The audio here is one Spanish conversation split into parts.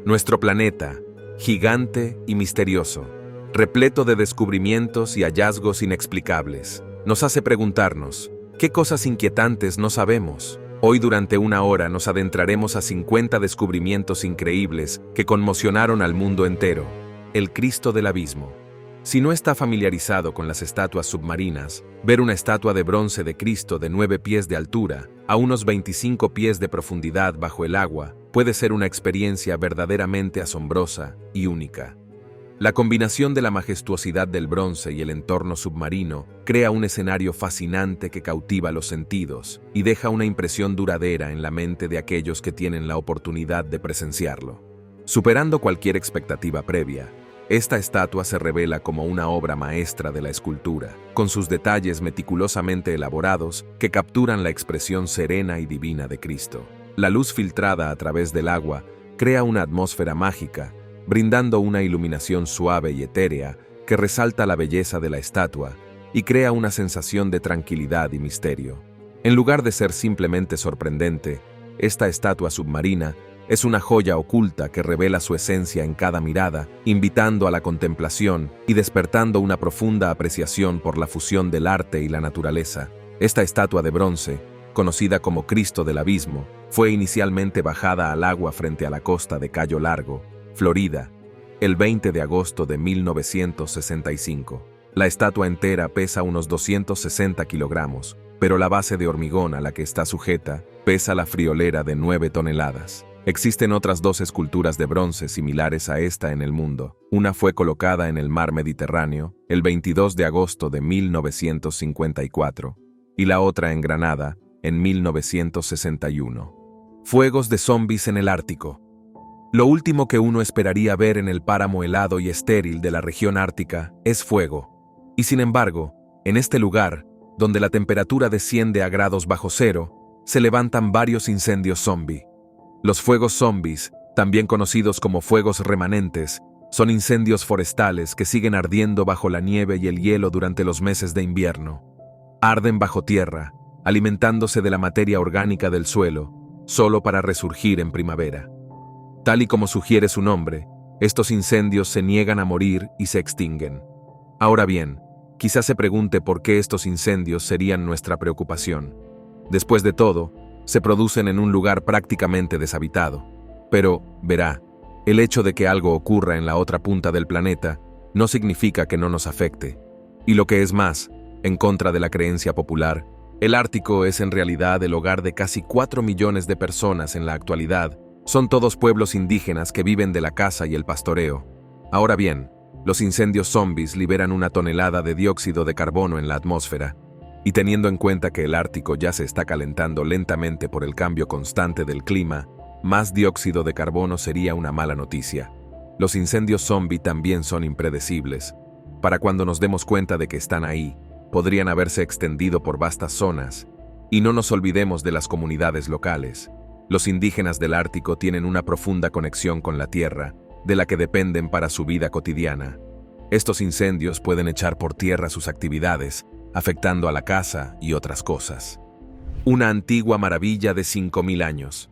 Nuestro planeta, gigante y misterioso, repleto de descubrimientos y hallazgos inexplicables, nos hace preguntarnos, ¿qué cosas inquietantes no sabemos? Hoy durante una hora nos adentraremos a 50 descubrimientos increíbles que conmocionaron al mundo entero. El Cristo del Abismo. Si no está familiarizado con las estatuas submarinas, ver una estatua de bronce de Cristo de 9 pies de altura, a unos 25 pies de profundidad bajo el agua, puede ser una experiencia verdaderamente asombrosa y única. La combinación de la majestuosidad del bronce y el entorno submarino crea un escenario fascinante que cautiva los sentidos y deja una impresión duradera en la mente de aquellos que tienen la oportunidad de presenciarlo. Superando cualquier expectativa previa, esta estatua se revela como una obra maestra de la escultura, con sus detalles meticulosamente elaborados que capturan la expresión serena y divina de Cristo. La luz filtrada a través del agua crea una atmósfera mágica, brindando una iluminación suave y etérea que resalta la belleza de la estatua y crea una sensación de tranquilidad y misterio. En lugar de ser simplemente sorprendente, esta estatua submarina es una joya oculta que revela su esencia en cada mirada, invitando a la contemplación y despertando una profunda apreciación por la fusión del arte y la naturaleza. Esta estatua de bronce, conocida como Cristo del Abismo, fue inicialmente bajada al agua frente a la costa de Cayo Largo, Florida, el 20 de agosto de 1965. La estatua entera pesa unos 260 kilogramos, pero la base de hormigón a la que está sujeta pesa la friolera de 9 toneladas. Existen otras 2 esculturas de bronce similares a esta en el mundo. Una fue colocada en el mar Mediterráneo el 22 de agosto de 1954 y la otra en Granada en 1961. Fuegos de zombies en el Ártico. Lo último que uno esperaría ver en el páramo helado y estéril de la región ártica es fuego. Y sin embargo, en este lugar, donde la temperatura desciende a grados bajo cero, se levantan varios incendios zombie. Los fuegos zombies, también conocidos como fuegos remanentes, son incendios forestales que siguen ardiendo bajo la nieve y el hielo durante los meses de invierno. Arden bajo tierra, alimentándose de la materia orgánica del suelo, solo para resurgir en primavera. Tal y como sugiere su nombre, estos incendios se niegan a morir y se extinguen. Ahora bien, quizás se pregunte por qué estos incendios serían nuestra preocupación. Después de todo, se producen en un lugar prácticamente deshabitado. Pero, verá, el hecho de que algo ocurra en la otra punta del planeta no significa que no nos afecte. Y lo que es más, en contra de la creencia popular, el Ártico es en realidad el hogar de casi 4 millones de personas en la actualidad. Son todos pueblos indígenas que viven de la caza y el pastoreo. Ahora bien, los incendios zombies liberan 1 tonelada de dióxido de carbono en la atmósfera, y teniendo en cuenta que el Ártico ya se está calentando lentamente por el cambio constante del clima, más dióxido de carbono sería una mala noticia. Los incendios zombie también son impredecibles. Para cuando nos demos cuenta de que están ahí, podrían haberse extendido por vastas zonas. Y no nos olvidemos de las comunidades locales. Los indígenas del Ártico tienen una profunda conexión con la tierra, de la que dependen para su vida cotidiana. Estos incendios pueden echar por tierra sus actividades, afectando a la caza y otras cosas. Una antigua maravilla de 5000 años.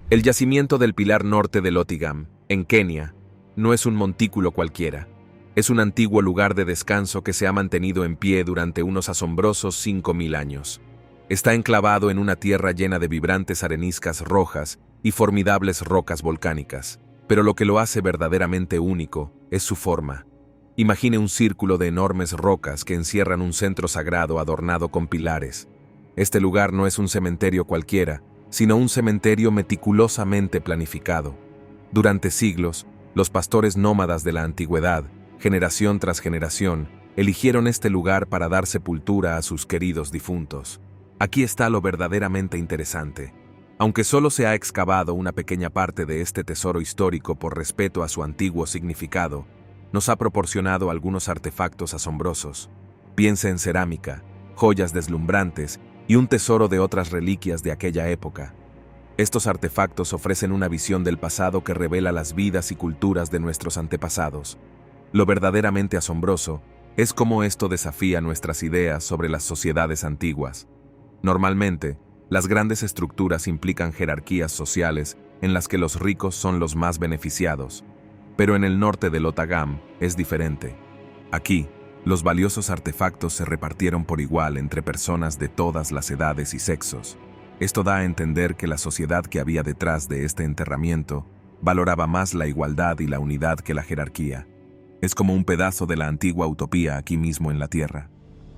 El yacimiento del Pilar Norte de Lotigam, en Kenia, no es un montículo cualquiera. Es un antiguo lugar de descanso que se ha mantenido en pie durante unos asombrosos 5000 años. Está enclavado en una tierra llena de vibrantes areniscas rojas y formidables rocas volcánicas, pero lo que lo hace verdaderamente único es su forma. Imagine un círculo de enormes rocas que encierran un centro sagrado adornado con pilares. Este lugar no es un cementerio cualquiera, sino un cementerio meticulosamente planificado. Durante siglos, los pastores nómadas de la antigüedad, generación tras generación, eligieron este lugar para dar sepultura a sus queridos difuntos. Aquí está lo verdaderamente interesante. Aunque solo se ha excavado una pequeña parte de este tesoro histórico por respeto a su antiguo significado, nos ha proporcionado algunos artefactos asombrosos. Piense en cerámica, joyas deslumbrantes y un tesoro de otras reliquias de aquella época. Estos artefactos ofrecen una visión del pasado que revela las vidas y culturas de nuestros antepasados. Lo verdaderamente asombroso es cómo esto desafía nuestras ideas sobre las sociedades antiguas. Normalmente, las grandes estructuras implican jerarquías sociales en las que los ricos son los más beneficiados. Pero en el norte del Otagam es diferente. Aquí, los valiosos artefactos se repartieron por igual entre personas de todas las edades y sexos. Esto da a entender que la sociedad que había detrás de este enterramiento valoraba más la igualdad y la unidad que la jerarquía. Es como un pedazo de la antigua utopía aquí mismo en la Tierra.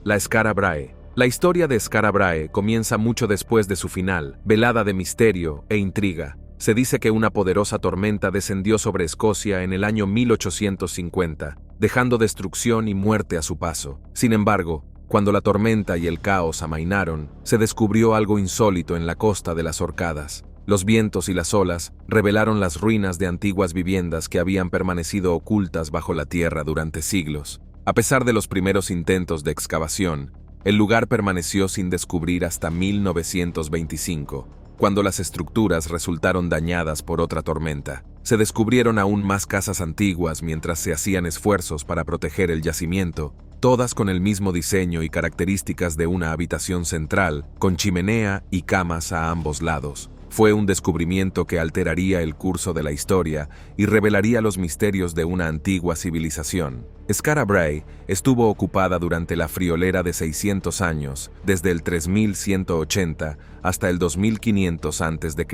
La Skara Brae. La historia de Skara Brae comienza mucho después de su final, velada de misterio e intriga. Se dice que una poderosa tormenta descendió sobre Escocia en el año 1850, dejando destrucción y muerte a su paso. Sin embargo, cuando la tormenta y el caos amainaron, se descubrió algo insólito en la costa de las Orcadas. Los vientos y las olas revelaron las ruinas de antiguas viviendas que habían permanecido ocultas bajo la tierra durante siglos. A pesar de los primeros intentos de excavación, el lugar permaneció sin descubrir hasta 1925, cuando las estructuras resultaron dañadas por otra tormenta. Se descubrieron aún más casas antiguas mientras se hacían esfuerzos para proteger el yacimiento, todas con el mismo diseño y características de una habitación central, con chimenea y camas a ambos lados. Fue un descubrimiento que alteraría el curso de la historia y revelaría los misterios de una antigua civilización. Skara Brae estuvo ocupada durante la friolera de 600 años, desde el 3180 hasta el 2500 a.C.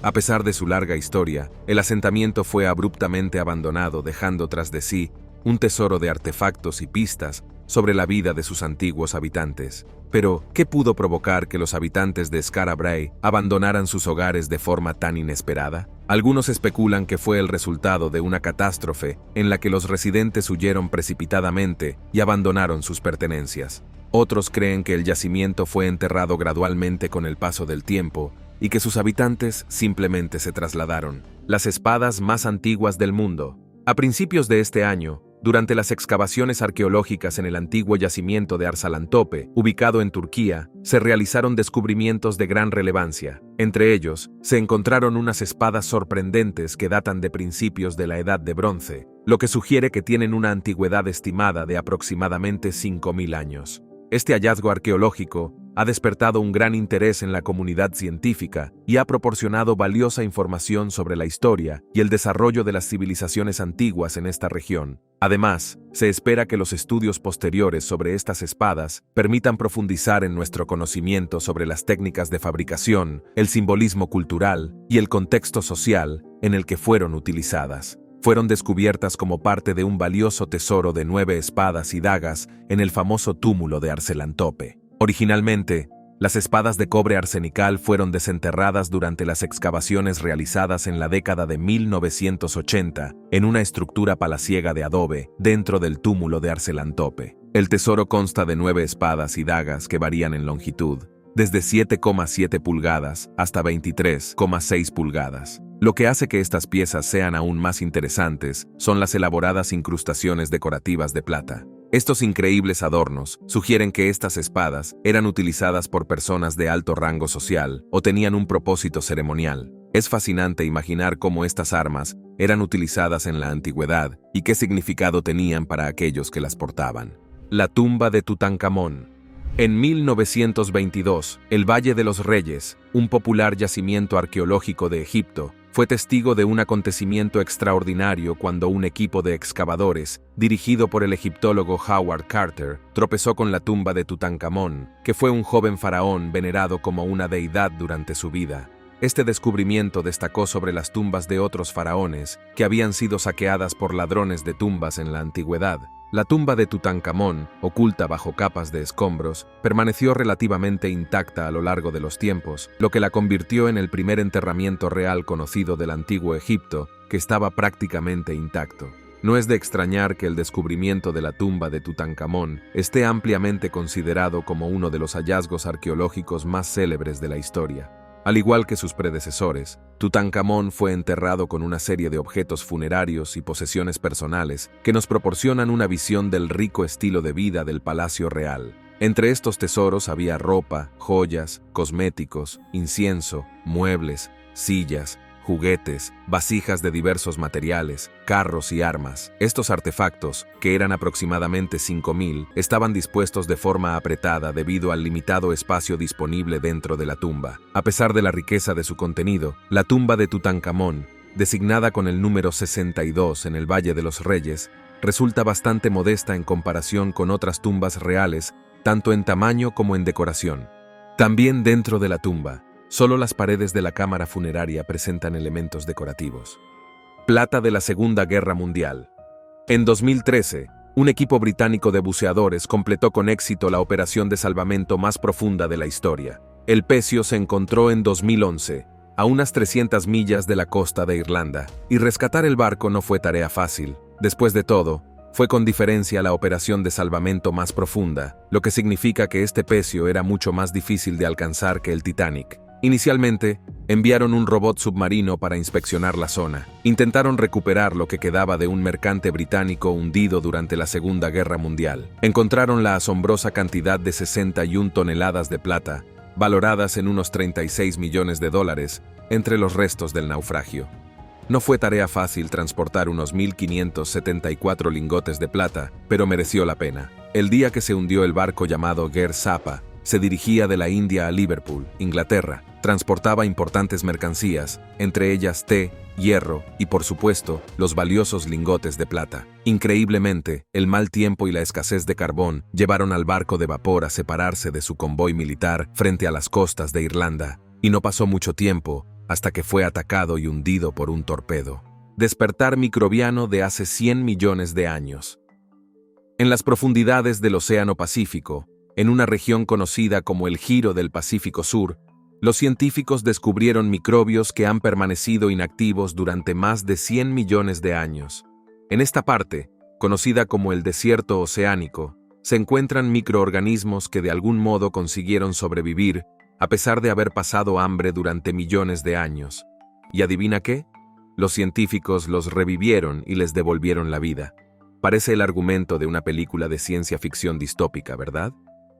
A pesar de su larga historia, el asentamiento fue abruptamente abandonado, dejando tras de sí un tesoro de artefactos y pistas sobre la vida de sus antiguos habitantes. Pero, ¿qué pudo provocar que los habitantes de Skara Brae abandonaran sus hogares de forma tan inesperada? Algunos especulan que fue el resultado de una catástrofe en la que los residentes huyeron precipitadamente y abandonaron sus pertenencias. Otros creen que el yacimiento fue enterrado gradualmente con el paso del tiempo y que sus habitantes simplemente se trasladaron. Las espadas más antiguas del mundo. A principios de este año, durante las excavaciones arqueológicas en el antiguo yacimiento de Arsalantope, ubicado en Turquía, se realizaron descubrimientos de gran relevancia. Entre ellos, se encontraron unas espadas sorprendentes que datan de principios de la Edad de Bronce, lo que sugiere que tienen una antigüedad estimada de aproximadamente 5000 años. Este hallazgo arqueológico ha despertado un gran interés en la comunidad científica y ha proporcionado valiosa información sobre la historia y el desarrollo de las civilizaciones antiguas en esta región. Además, se espera que los estudios posteriores sobre estas espadas permitan profundizar en nuestro conocimiento sobre las técnicas de fabricación, el simbolismo cultural y el contexto social en el que fueron utilizadas. Fueron descubiertas como parte de un valioso tesoro de 9 espadas y dagas en el famoso túmulo de Arsalantope. Originalmente, las espadas de cobre arsenical fueron desenterradas durante las excavaciones realizadas en la década de 1980 en una estructura palaciega de adobe dentro del túmulo de Arsalantope. El tesoro consta de 9 espadas y dagas que varían en longitud, desde 7,7 pulgadas hasta 23,6 pulgadas. Lo que hace que estas piezas sean aún más interesantes son las elaboradas incrustaciones decorativas de plata. Estos increíbles adornos sugieren que estas espadas eran utilizadas por personas de alto rango social o tenían un propósito ceremonial. Es fascinante imaginar cómo estas armas eran utilizadas en la antigüedad y qué significado tenían para aquellos que las portaban. La tumba de Tutankamón. En 1922, el Valle de los Reyes, un popular yacimiento arqueológico de Egipto, fue testigo de un acontecimiento extraordinario cuando un equipo de excavadores, dirigido por el egiptólogo Howard Carter, tropezó con la tumba de Tutankamón, que fue un joven faraón venerado como una deidad durante su vida. Este descubrimiento destacó sobre las tumbas de otros faraones que habían sido saqueadas por ladrones de tumbas en la antigüedad. La tumba de Tutankamón, oculta bajo capas de escombros, permaneció relativamente intacta a lo largo de los tiempos, lo que la convirtió en el primer enterramiento real conocido del antiguo Egipto, que estaba prácticamente intacto. No es de extrañar que el descubrimiento de la tumba de Tutankamón esté ampliamente considerado como uno de los hallazgos arqueológicos más célebres de la historia. Al igual que sus predecesores, Tutankamón fue enterrado con una serie de objetos funerarios y posesiones personales que nos proporcionan una visión del rico estilo de vida del palacio real. Entre estos tesoros había ropa, joyas, cosméticos, incienso, muebles, sillas, juguetes, vasijas de diversos materiales, carros y armas. Estos artefactos, que eran aproximadamente 5.000, estaban dispuestos de forma apretada debido al limitado espacio disponible dentro de la tumba. A pesar de la riqueza de su contenido, la tumba de Tutankamón, designada con el número 62 en el Valle de los Reyes, resulta bastante modesta en comparación con otras tumbas reales, tanto en tamaño como en decoración. También dentro de la tumba, solo las paredes de la cámara funeraria presentan elementos decorativos. Plata de la Segunda Guerra Mundial. En 2013, un equipo británico de buceadores completó con éxito la operación de salvamento más profunda de la historia. El Pecio se encontró en 2011, a unas 300 millas de la costa de Irlanda, y rescatar el barco no fue tarea fácil. Después de todo, fue con diferencia la operación de salvamento más profunda, lo que significa que este Pecio era mucho más difícil de alcanzar que el Titanic. Inicialmente, enviaron un robot submarino para inspeccionar la zona. Intentaron recuperar lo que quedaba de un mercante británico hundido durante la Segunda Guerra Mundial. Encontraron la asombrosa cantidad de 61 toneladas de plata, valoradas en unos 36 millones de dólares, entre los restos del naufragio. No fue tarea fácil transportar unos 1.574 lingotes de plata, pero mereció la pena. El día que se hundió el barco llamado Ger Zappa, se dirigía de la India a Liverpool, Inglaterra. Transportaba importantes mercancías, entre ellas té, hierro y, por supuesto, los valiosos lingotes de plata. Increíblemente, el mal tiempo y la escasez de carbón llevaron al barco de vapor a separarse de su convoy militar frente a las costas de Irlanda, y no pasó mucho tiempo hasta que fue atacado y hundido por un torpedo. Despertar microbiano de hace 100 millones de años. En las profundidades del Océano Pacífico, en una región conocida como el Giro del Pacífico Sur, los científicos descubrieron microbios que han permanecido inactivos durante más de 100 millones de años. En esta parte, conocida como el desierto oceánico, se encuentran microorganismos que de algún modo consiguieron sobrevivir a pesar de haber pasado hambre durante millones de años. ¿Y adivina qué? Los científicos los revivieron y les devolvieron la vida. Parece el argumento de una película de ciencia ficción distópica, ¿verdad?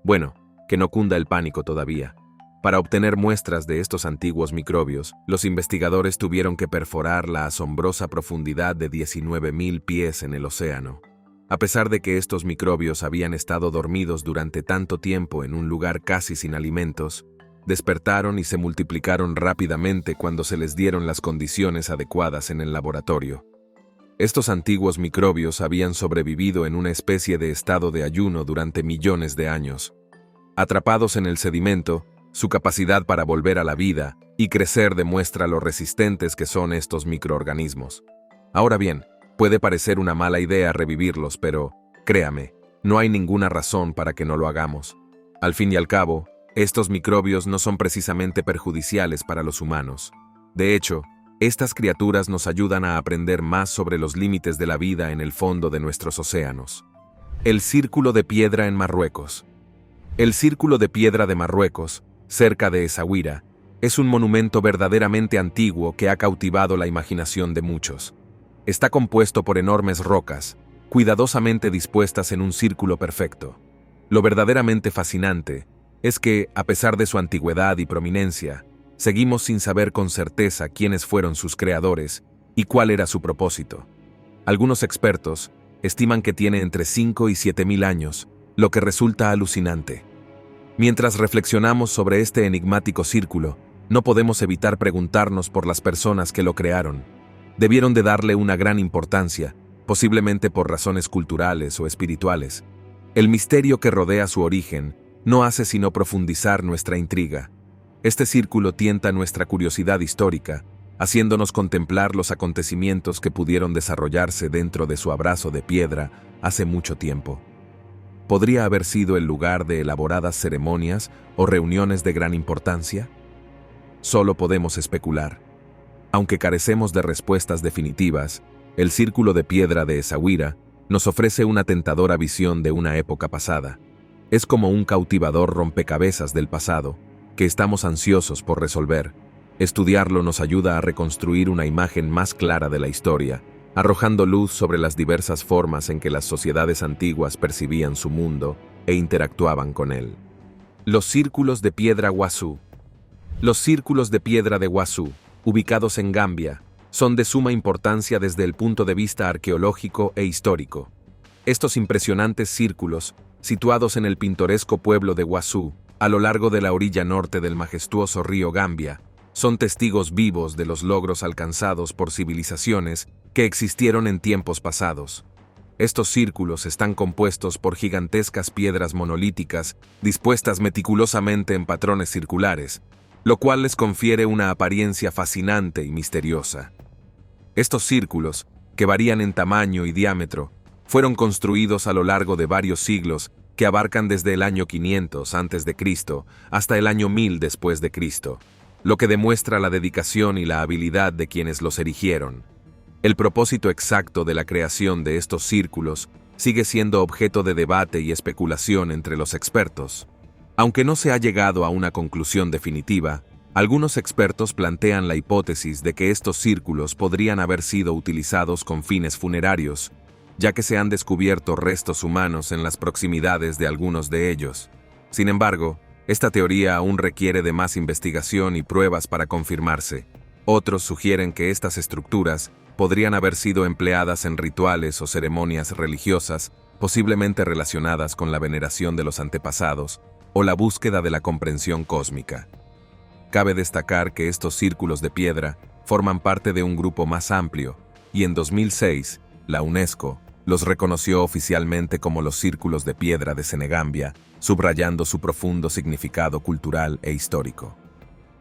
Bueno, que no cunda el pánico todavía. Para obtener muestras de estos antiguos microbios, los investigadores tuvieron que perforar la asombrosa profundidad de 19.000 pies en el océano. A pesar de que estos microbios habían estado dormidos durante tanto tiempo en un lugar casi sin alimentos, despertaron y se multiplicaron rápidamente cuando se les dieron las condiciones adecuadas en el laboratorio. Estos antiguos microbios habían sobrevivido en una especie de estado de ayuno durante millones de años. Atrapados en el sedimento, su capacidad para volver a la vida y crecer demuestra lo resistentes que son estos microorganismos. Ahora bien, puede parecer una mala idea revivirlos, pero, créame, no hay ninguna razón para que no lo hagamos. Al fin y al cabo, estos microbios no son precisamente perjudiciales para los humanos. De hecho, estas criaturas nos ayudan a aprender más sobre los límites de la vida en el fondo de nuestros océanos. El Círculo de Piedra en Marruecos. El Círculo de Piedra de Marruecos, cerca de Essaouira, es un monumento verdaderamente antiguo que ha cautivado la imaginación de muchos. Está compuesto por enormes rocas, cuidadosamente dispuestas en un círculo perfecto. Lo verdaderamente fascinante es que, a pesar de su antigüedad y prominencia, seguimos sin saber con certeza quiénes fueron sus creadores y cuál era su propósito. Algunos expertos estiman que tiene entre 5 y 7.000 años, lo que resulta alucinante. Mientras reflexionamos sobre este enigmático círculo, no podemos evitar preguntarnos por las personas que lo crearon. Debieron de darle una gran importancia, posiblemente por razones culturales o espirituales. El misterio que rodea su origen no hace sino profundizar nuestra intriga. Este círculo tienta nuestra curiosidad histórica, haciéndonos contemplar los acontecimientos que pudieron desarrollarse dentro de su abrazo de piedra hace mucho tiempo. ¿Podría haber sido el lugar de elaboradas ceremonias o reuniones de gran importancia? Solo podemos especular. Aunque carecemos de respuestas definitivas, el Círculo de Piedra de Essaouira nos ofrece una tentadora visión de una época pasada. Es como un cautivador rompecabezas del pasado, que estamos ansiosos por resolver. Estudiarlo nos ayuda a reconstruir una imagen más clara de la historia, arrojando luz sobre las diversas formas en que las sociedades antiguas percibían su mundo e interactuaban con él. Los círculos de piedra Guazú. Los círculos de piedra de Guazú, ubicados en Gambia, son de suma importancia desde el punto de vista arqueológico e histórico. Estos impresionantes círculos, situados en el pintoresco pueblo de Wasu, a lo largo de la orilla norte del majestuoso río Gambia, son testigos vivos de los logros alcanzados por civilizaciones que existieron en tiempos pasados. Estos círculos están compuestos por gigantescas piedras monolíticas dispuestas meticulosamente en patrones circulares, lo cual les confiere una apariencia fascinante y misteriosa. Estos círculos, que varían en tamaño y diámetro, fueron construidos a lo largo de varios siglos que abarcan desde el año 500 a.C. hasta el año 1000 después de Cristo, lo que demuestra la dedicación y la habilidad de quienes los erigieron. El propósito exacto de la creación de estos círculos sigue siendo objeto de debate y especulación entre los expertos. Aunque no se ha llegado a una conclusión definitiva, algunos expertos plantean la hipótesis de que estos círculos podrían haber sido utilizados con fines funerarios, ya que se han descubierto restos humanos en las proximidades de algunos de ellos. Sin embargo, esta teoría aún requiere de más investigación y pruebas para confirmarse. Otros sugieren que estas estructuras podrían haber sido empleadas en rituales o ceremonias religiosas, posiblemente relacionadas con la veneración de los antepasados o la búsqueda de la comprensión cósmica. Cabe destacar que estos círculos de piedra forman parte de un grupo más amplio, y en 2006, la UNESCO los reconoció oficialmente como los Círculos de Piedra de Senegambia, subrayando su profundo significado cultural e histórico.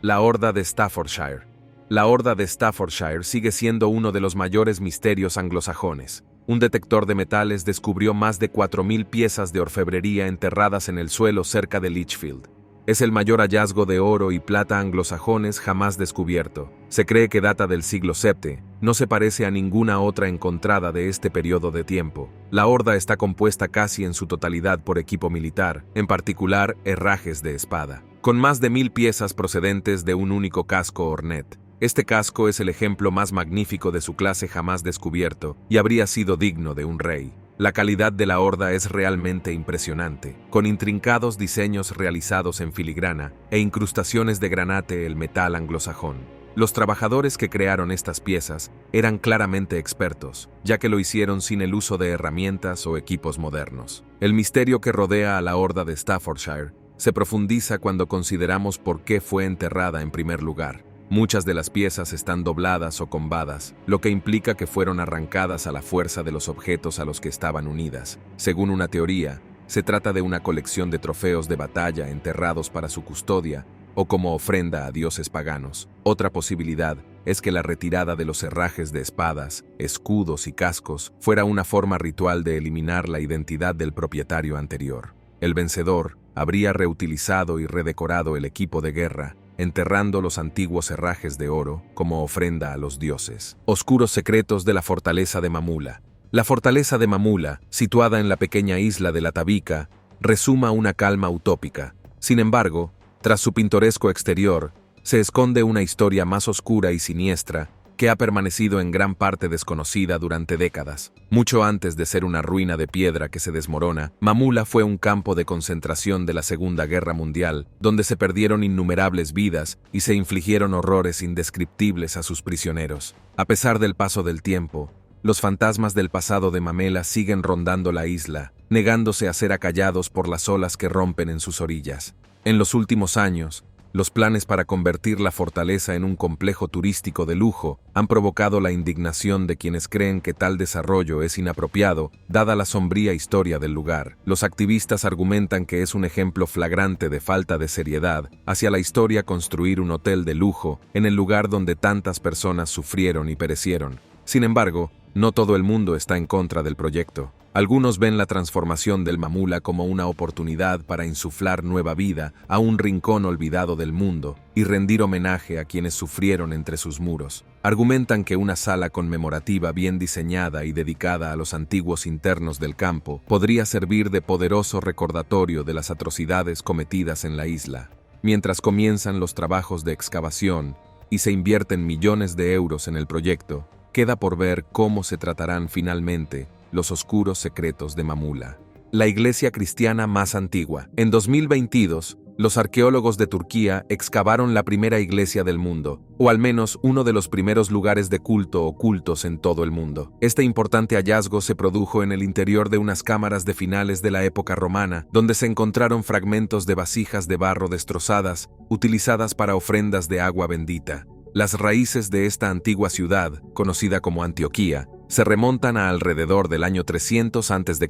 La Horda de Staffordshire. La Horda de Staffordshire sigue siendo uno de los mayores misterios anglosajones. Un detector de metales descubrió más de 4.000 piezas de orfebrería enterradas en el suelo cerca de Lichfield. Es el mayor hallazgo de oro y plata anglosajones jamás descubierto. Se cree que data del siglo VII, no se parece a ninguna otra encontrada de este periodo de tiempo. La horda está compuesta casi en su totalidad por equipo militar, en particular herrajes de espada, con más de 1.000 piezas procedentes de un único casco Hornet. Este casco es el ejemplo más magnífico de su clase jamás descubierto y habría sido digno de un rey. La calidad de la horda es realmente impresionante, con intrincados diseños realizados en filigrana e incrustaciones de granate el metal anglosajón. Los trabajadores que crearon estas piezas eran claramente expertos, ya que lo hicieron sin el uso de herramientas o equipos modernos. El misterio que rodea a la horda de Staffordshire se profundiza cuando consideramos por qué fue enterrada en primer lugar. Muchas de las piezas están dobladas o combadas, lo que implica que fueron arrancadas a la fuerza de los objetos a los que estaban unidas. Según una teoría, se trata de una colección de trofeos de batalla enterrados para su custodia o como ofrenda a dioses paganos. Otra posibilidad es que la retirada de los herrajes de espadas, escudos y cascos fuera una forma ritual de eliminar la identidad del propietario anterior. El vencedor habría reutilizado y redecorado el equipo de guerra, enterrando los antiguos herrajes de oro como ofrenda a los dioses. Oscuros secretos de la fortaleza de Mamula. La fortaleza de Mamula, situada en la pequeña isla de la Tabica, resuma una calma utópica. Sin embargo, tras su pintoresco exterior, se esconde una historia más oscura y siniestra que ha permanecido en gran parte desconocida durante décadas. Mucho antes de ser una ruina de piedra que se desmorona, Mamula fue un campo de concentración de la Segunda Guerra Mundial, donde se perdieron innumerables vidas y se infligieron horrores indescriptibles a sus prisioneros. A pesar del paso del tiempo, los fantasmas del pasado de Mamela siguen rondando la isla, negándose a ser acallados por las olas que rompen en sus orillas. En los últimos años, los planes para convertir la fortaleza en un complejo turístico de lujo han provocado la indignación de quienes creen que tal desarrollo es inapropiado, dada la sombría historia del lugar. Los activistas argumentan que es un ejemplo flagrante de falta de seriedad hacia la historia construir un hotel de lujo en el lugar donde tantas personas sufrieron y perecieron. Sin embargo, no todo el mundo está en contra del proyecto. Algunos ven la transformación del Mamula como una oportunidad para insuflar nueva vida a un rincón olvidado del mundo y rendir homenaje a quienes sufrieron entre sus muros. Argumentan que una sala conmemorativa bien diseñada y dedicada a los antiguos internos del campo podría servir de poderoso recordatorio de las atrocidades cometidas en la isla. Mientras comienzan los trabajos de excavación y se invierten millones de euros en el proyecto, queda por ver cómo se tratarán finalmente los oscuros secretos de Mamula. La iglesia cristiana más antigua. En 2022, Los arqueólogos de Turquía excavaron la primera iglesia del mundo, o al menos uno de los primeros lugares de culto ocultos en todo el mundo. Este importante hallazgo se produjo en el interior de unas cámaras de finales de la época romana, donde se encontraron fragmentos de vasijas de barro destrozadas, utilizadas para ofrendas de agua bendita. Las raíces de esta antigua ciudad, conocida como Antioquía, se remontan a alrededor del año 300 a.C.,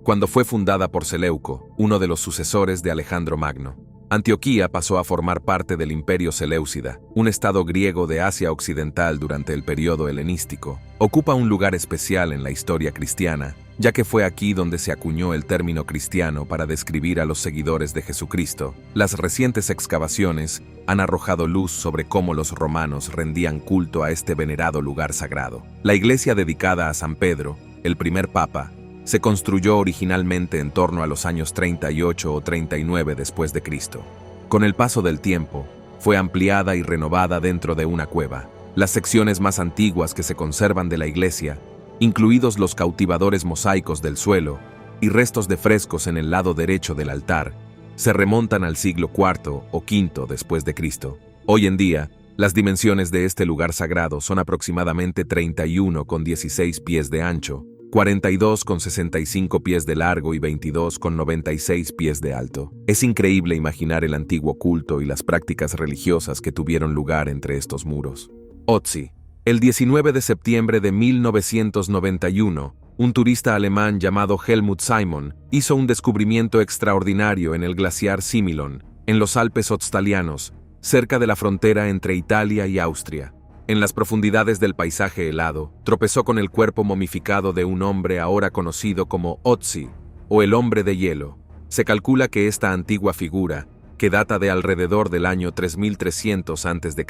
cuando fue fundada por Seleuco, uno de los sucesores de Alejandro Magno. Antioquía pasó a formar parte del Imperio Seleucida, un estado griego de Asia Occidental durante el periodo helenístico. Ocupa un lugar especial en la historia cristiana, ya que fue aquí donde se acuñó el término cristiano para describir a los seguidores de Jesucristo. Las recientes excavaciones han arrojado luz sobre cómo los romanos rendían culto a este venerado lugar sagrado. La iglesia dedicada a San Pedro, el primer papa, se construyó originalmente en torno a los años 38 o 39 después de Cristo. Con el paso del tiempo, fue ampliada y renovada dentro de una cueva. Las secciones más antiguas que se conservan de la iglesia, incluidos los cautivadores mosaicos del suelo y restos de frescos en el lado derecho del altar, se remontan al siglo IV o V después de Cristo. Hoy en día, las dimensiones de este lugar sagrado son aproximadamente 31,16 pies de ancho, 42,65 pies de largo y 22,96 pies de alto. Es increíble imaginar el antiguo culto y las prácticas religiosas que tuvieron lugar entre estos muros. Otzi. El 19 de septiembre de 1991, un turista alemán llamado Helmut Simon hizo un descubrimiento extraordinario en el glaciar Similon, en los Alpes Otztalianos, cerca de la frontera entre Italia y Austria. En las profundidades del paisaje helado, tropezó con el cuerpo momificado de un hombre ahora conocido como Otzi, o el hombre de hielo. Se calcula que esta antigua figura, que data de alrededor del año 3300 a.C.,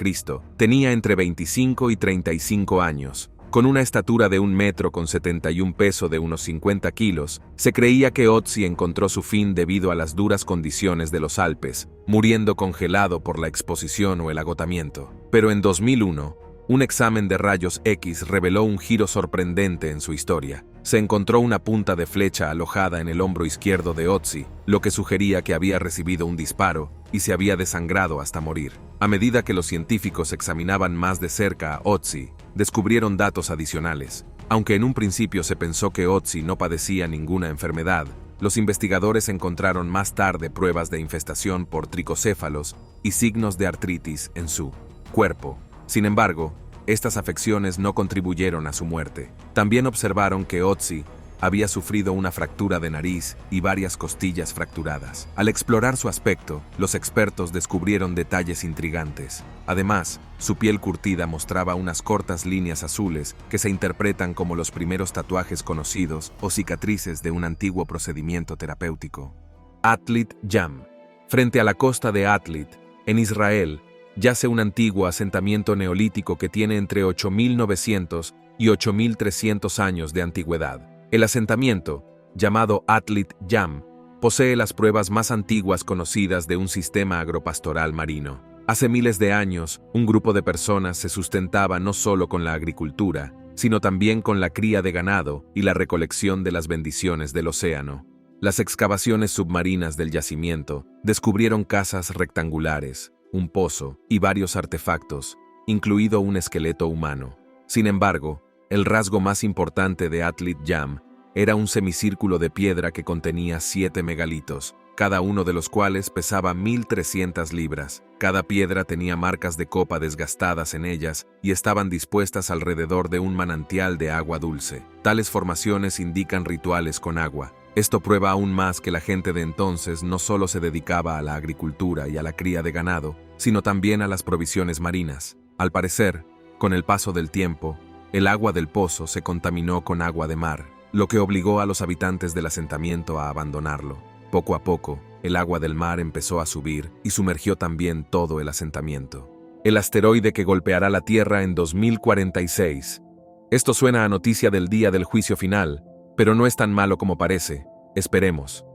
tenía entre 25 y 35 años. Con una estatura de 1 metro con 71 peso de unos 50 kilos, se creía que Otzi encontró su fin debido a las duras condiciones de los Alpes, muriendo congelado por la exposición o el agotamiento. Pero en 2001, un examen de rayos X reveló un giro sorprendente en su historia. Se encontró una punta de flecha alojada en el hombro izquierdo de Otzi, lo que sugería que había recibido un disparo y se había desangrado hasta morir. A medida que los científicos examinaban más de cerca a Otzi, descubrieron datos adicionales. Aunque en un principio se pensó que Otzi no padecía ninguna enfermedad, los investigadores encontraron más tarde pruebas de infestación por tricocéfalos y signos de artritis en su cuerpo. Sin embargo, estas afecciones no contribuyeron a su muerte. También observaron que Otzi había sufrido una fractura de nariz y varias costillas fracturadas. Al explorar su aspecto, los expertos descubrieron detalles intrigantes. Además, su piel curtida mostraba unas cortas líneas azules que se interpretan como los primeros tatuajes conocidos o cicatrices de un antiguo procedimiento terapéutico. Atlit Yam. Frente a la costa de Atlit, en Israel, yace un antiguo asentamiento neolítico que tiene entre 8.900 y 8.300 años de antigüedad. El asentamiento, llamado Atlit Yam, posee las pruebas más antiguas conocidas de un sistema agropastoral marino. Hace miles de años, un grupo de personas se sustentaba no solo con la agricultura, sino también con la cría de ganado y la recolección de las bendiciones del océano. Las excavaciones submarinas del yacimiento descubrieron casas rectangulares, un pozo y varios artefactos, incluido un esqueleto humano. Sin embargo, el rasgo más importante de Atlit Yam era un semicírculo de piedra que contenía 7 megalitos, cada uno de los cuales pesaba 1.300 libras. Cada piedra tenía marcas de copa desgastadas en ellas y estaban dispuestas alrededor de un manantial de agua dulce. Tales formaciones indican rituales con agua. Esto prueba aún más que la gente de entonces no solo se dedicaba a la agricultura y a la cría de ganado, sino también a las provisiones marinas. Al parecer, con el paso del tiempo, el agua del pozo se contaminó con agua de mar, lo que obligó a los habitantes del asentamiento a abandonarlo. Poco a poco, el agua del mar empezó a subir y sumergió también todo el asentamiento. El asteroide que golpeará la Tierra en 2046. Esto suena a noticia del día del juicio final, pero no es tan malo como parece. Esperemos.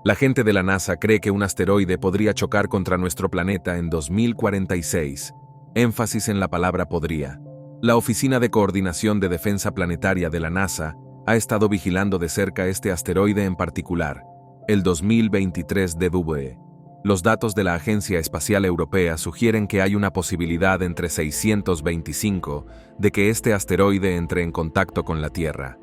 La gente de la NASA cree que un asteroide podría chocar contra nuestro planeta en 2046. Énfasis en la palabra podría. La Oficina de Coordinación de Defensa Planetaria de la NASA ha estado vigilando de cerca este asteroide en particular, el 2023 DW. Los datos de la Agencia Espacial Europea sugieren que hay una posibilidad entre 625 de que este asteroide entre en contacto con la Tierra.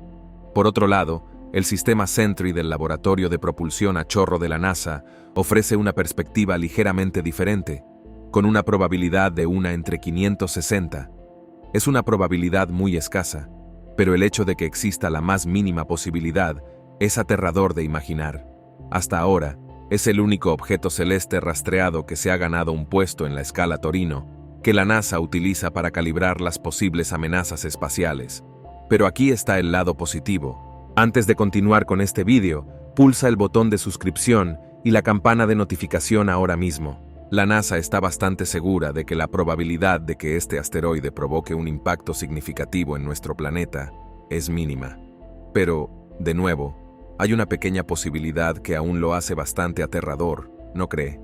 Por otro lado, el sistema Sentry del Laboratorio de Propulsión a Chorro de la NASA ofrece una perspectiva ligeramente diferente, con una probabilidad de 1 entre 560. Es una probabilidad muy escasa, pero el hecho de que exista la más mínima posibilidad es aterrador de imaginar. Hasta ahora, es el único objeto celeste rastreado que se ha ganado un puesto en la escala Torino, que la NASA utiliza para calibrar las posibles amenazas espaciales. Pero aquí está el lado positivo. Antes de continuar con este vídeo, pulsa el botón de suscripción y la campana de notificación ahora mismo. La NASA está bastante segura de que la probabilidad de que este asteroide provoque un impacto significativo en nuestro planeta es mínima. Pero, de nuevo, hay una pequeña posibilidad que aún lo hace bastante aterrador, ¿no cree?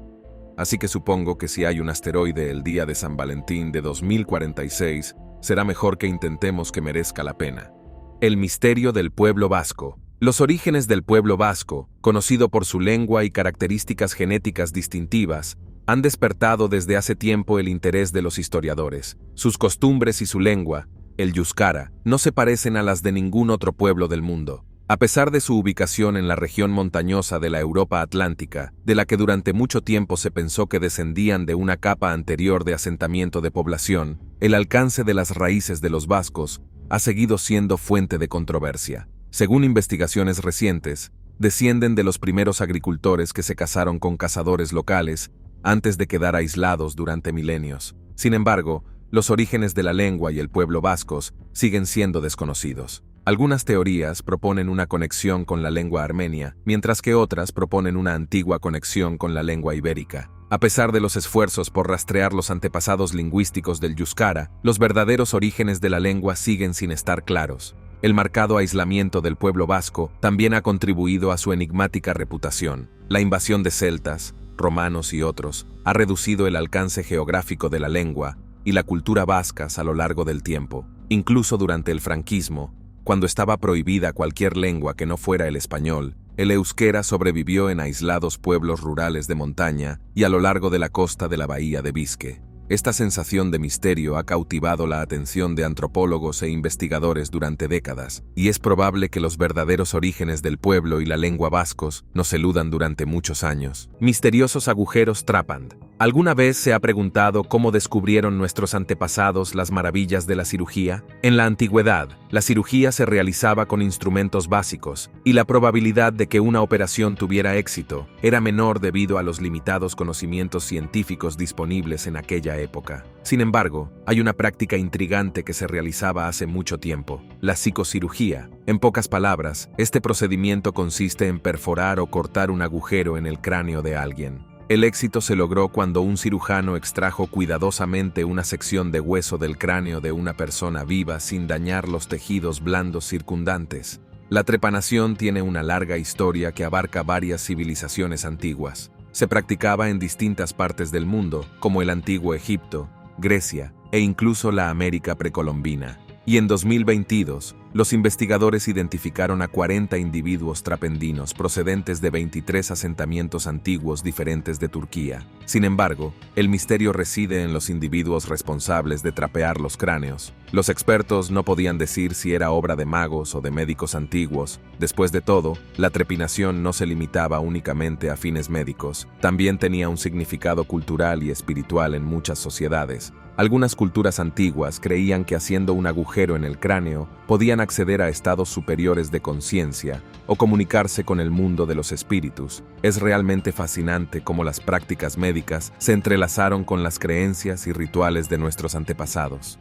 Así que supongo que si hay un asteroide el día de San Valentín de 2046, será mejor que intentemos que merezca la pena. El misterio del pueblo vasco. Los orígenes del pueblo vasco, conocido por su lengua y características genéticas distintivas, han despertado desde hace tiempo el interés de los historiadores. Sus costumbres y su lengua, el euskara, no se parecen a las de ningún otro pueblo del mundo. A pesar de su ubicación en la región montañosa de la Europa Atlántica, de la que durante mucho tiempo se pensó que descendían de una capa anterior de asentamiento de población, el alcance de las raíces de los vascos ha seguido siendo fuente de controversia. Según investigaciones recientes, descienden de los primeros agricultores que se casaron con cazadores locales antes de quedar aislados durante milenios. Sin embargo, los orígenes de la lengua y el pueblo vascos siguen siendo desconocidos. Algunas teorías proponen una conexión con la lengua armenia, mientras que otras proponen una antigua conexión con la lengua ibérica. A pesar de los esfuerzos por rastrear los antepasados lingüísticos del euskara, los verdaderos orígenes de la lengua siguen sin estar claros. El marcado aislamiento del pueblo vasco también ha contribuido a su enigmática reputación. La invasión de celtas, romanos y otros ha reducido el alcance geográfico de la lengua y la cultura vascas a lo largo del tiempo. Incluso durante el franquismo, cuando estaba prohibida cualquier lengua que no fuera el español, el euskera sobrevivió en aislados pueblos rurales de montaña y a lo largo de la costa de la bahía de Bisque. Esta sensación de misterio ha cautivado la atención de antropólogos e investigadores durante décadas, y es probable que los verdaderos orígenes del pueblo y la lengua vascos nos eludan durante muchos años. Misteriosos agujeros Trapand. ¿Alguna vez se ha preguntado cómo descubrieron nuestros antepasados las maravillas de la cirugía? En la antigüedad, la cirugía se realizaba con instrumentos básicos, y la probabilidad de que una operación tuviera éxito era menor debido a los limitados conocimientos científicos disponibles en aquella época. Sin embargo, hay una práctica intrigante que se realizaba hace mucho tiempo: la psicocirugía. En pocas palabras, este procedimiento consiste en perforar o cortar un agujero en el cráneo de alguien. El éxito se logró cuando un cirujano extrajo cuidadosamente una sección de hueso del cráneo de una persona viva sin dañar los tejidos blandos circundantes. La trepanación tiene una larga historia que abarca varias civilizaciones antiguas. Se practicaba en distintas partes del mundo, como el antiguo Egipto, Grecia e incluso la América precolombina. Y en 2022, los investigadores identificaron a 40 individuos trapendinos procedentes de 23 asentamientos antiguos diferentes de Turquía. Sin embargo, el misterio reside en los individuos responsables de trapear los cráneos. Los expertos no podían decir si era obra de magos o de médicos antiguos. Después de todo, la trepinación no se limitaba únicamente a fines médicos, también tenía un significado cultural y espiritual en muchas sociedades. Algunas culturas antiguas creían que haciendo un agujero en el cráneo podían acceder a estados superiores de conciencia o comunicarse con el mundo de los espíritus. Es realmente fascinante cómo las prácticas médicas se entrelazaron con las creencias y rituales de nuestros antepasados.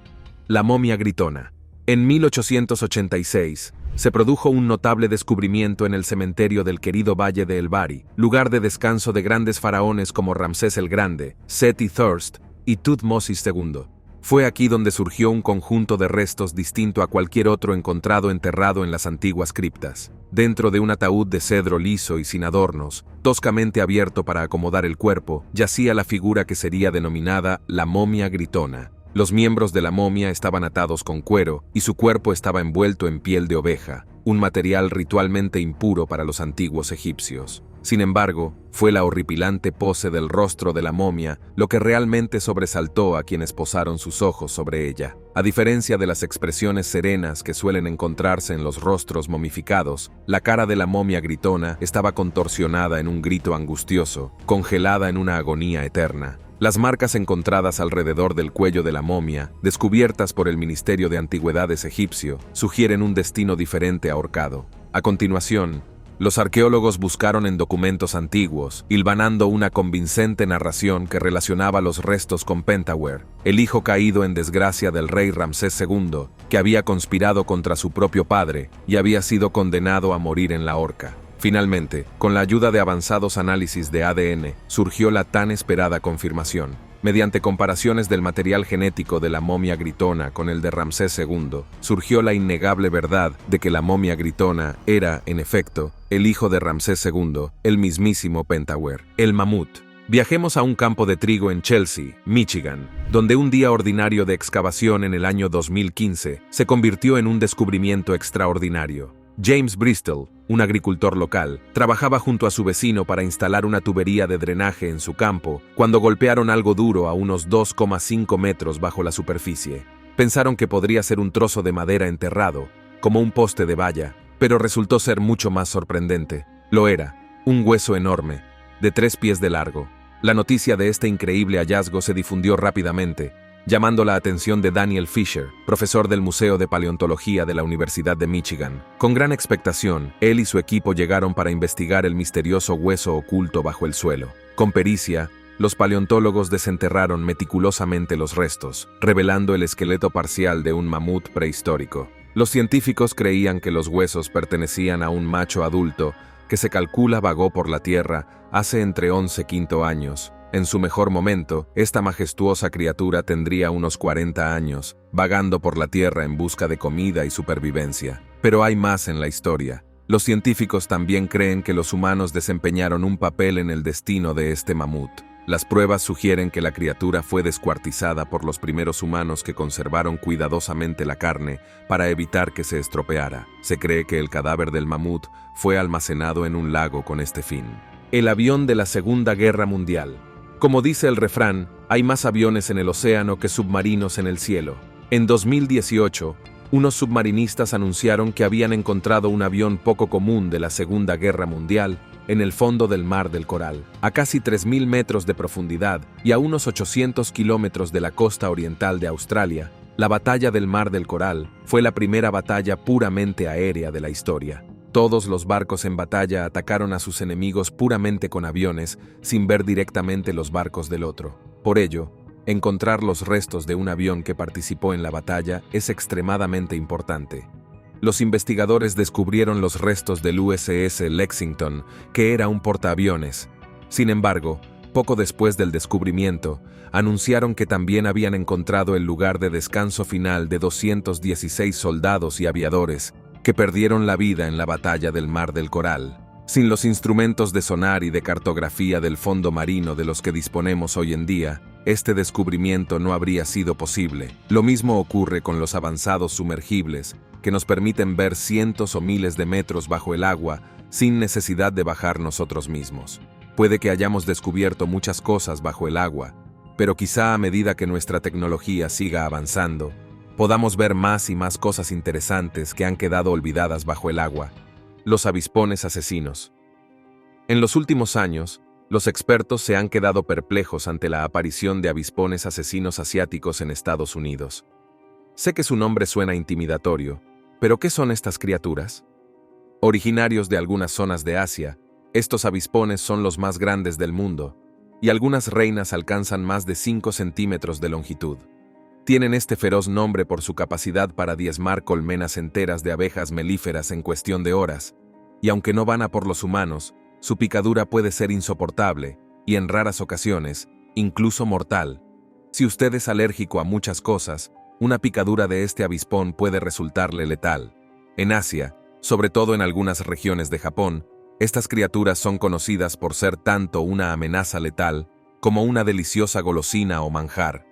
La momia gritona. En 1886, se produjo un notable descubrimiento en el cementerio del querido Valle de El Bari, lugar de descanso de grandes faraones como Ramsés el Grande, Seti Thirst y Tutmosis II. Fue aquí donde surgió un conjunto de restos distinto a cualquier otro encontrado enterrado en las antiguas criptas. Dentro de un ataúd de cedro liso y sin adornos, toscamente abierto para acomodar el cuerpo, yacía la figura que sería denominada la momia gritona. Los miembros de la momia estaban atados con cuero y su cuerpo estaba envuelto en piel de oveja, un material ritualmente impuro para los antiguos egipcios. Sin embargo, fue la horripilante pose del rostro de la momia lo que realmente sobresaltó a quienes posaron sus ojos sobre ella. A diferencia de las expresiones serenas que suelen encontrarse en los rostros momificados, la cara de la momia gritona estaba contorsionada en un grito angustioso, congelada en una agonía eterna. Las marcas encontradas alrededor del cuello de la momia, descubiertas por el Ministerio de Antigüedades egipcio, sugieren un destino diferente ahorcado. A continuación, los arqueólogos buscaron en documentos antiguos, hilvanando una convincente narración que relacionaba los restos con Pentawere, el hijo caído en desgracia del rey Ramsés II, que había conspirado contra su propio padre y había sido condenado a morir en la horca. Finalmente, con la ayuda de avanzados análisis de ADN, surgió la tan esperada confirmación. Mediante comparaciones del material genético de la momia gritona con el de Ramsés II, surgió la innegable verdad de que la momia gritona era, en efecto, el hijo de Ramsés II, el mismísimo Pentawere, el mamut. Viajemos a un campo de trigo en Chelsea, Michigan, donde un día ordinario de excavación en el año 2015 se convirtió en un descubrimiento extraordinario. James Bristol, un agricultor local, trabajaba junto a su vecino para instalar una tubería de drenaje en su campo cuando golpearon algo duro a unos 2,5 metros bajo la superficie. Pensaron que podría ser un trozo de madera enterrado, como un poste de valla, pero resultó ser mucho más sorprendente. Lo era, un hueso enorme, de 3 pies de largo. La noticia de este increíble hallazgo se difundió rápidamente, llamando la atención de Daniel Fisher, profesor del Museo de Paleontología de la Universidad de Michigan. Con gran expectación, él y su equipo llegaron para investigar el misterioso hueso oculto bajo el suelo. Con pericia, los paleontólogos desenterraron meticulosamente los restos, revelando el esqueleto parcial de un mamut prehistórico. Los científicos creían que los huesos pertenecían a un macho adulto que se calcula vagó por la Tierra hace entre 11,5 años. En su mejor momento, esta majestuosa criatura tendría unos 40 años, vagando por la Tierra en busca de comida y supervivencia. Pero hay más en la historia. Los científicos también creen que los humanos desempeñaron un papel en el destino de este mamut. Las pruebas sugieren que la criatura fue descuartizada por los primeros humanos que conservaron cuidadosamente la carne para evitar que se estropeara. Se cree que el cadáver del mamut fue almacenado en un lago con este fin. El avión de la Segunda Guerra Mundial. Como dice el refrán, hay más aviones en el océano que submarinos en el cielo. En 2018, unos submarinistas anunciaron que habían encontrado un avión poco común de la Segunda Guerra Mundial en el fondo del Mar del Coral, a casi 3.000 metros de profundidad y a unos 800 kilómetros de la costa oriental de Australia. La batalla del Mar del Coral fue la primera batalla puramente aérea de la historia. Todos los barcos en batalla atacaron a sus enemigos puramente con aviones, sin ver directamente los barcos del otro. Por ello, encontrar los restos de un avión que participó en la batalla es extremadamente importante. Los investigadores descubrieron los restos del USS Lexington, que era un portaaviones. Sin embargo, poco después del descubrimiento, anunciaron que también habían encontrado el lugar de descanso final de 216 soldados y aviadores que perdieron la vida en la batalla del Mar del Coral. Sin los instrumentos de sonar y de cartografía del fondo marino de los que disponemos hoy en día, este descubrimiento no habría sido posible. Lo mismo ocurre con los avanzados sumergibles, que nos permiten ver cientos o miles de metros bajo el agua sin necesidad de bajar nosotros mismos. Puede que hayamos descubierto muchas cosas bajo el agua, pero quizá a medida que nuestra tecnología siga avanzando, podamos ver más y más cosas interesantes que han quedado olvidadas bajo el agua. Los avispones asesinos. En los últimos años, los expertos se han quedado perplejos ante la aparición de avispones asesinos asiáticos en Estados Unidos. Sé que su nombre suena intimidatorio, pero ¿qué son estas criaturas? Originarios de algunas zonas de Asia, estos avispones son los más grandes del mundo, y algunas reinas alcanzan más de 5 centímetros de longitud. Tienen este feroz nombre por su capacidad para diezmar colmenas enteras de abejas melíferas en cuestión de horas, y aunque no van a por los humanos, su picadura puede ser insoportable, y en raras ocasiones, incluso mortal. Si usted es alérgico a muchas cosas, una picadura de este avispón puede resultarle letal. En Asia, sobre todo en algunas regiones de Japón, estas criaturas son conocidas por ser tanto una amenaza letal como una deliciosa golosina o manjar.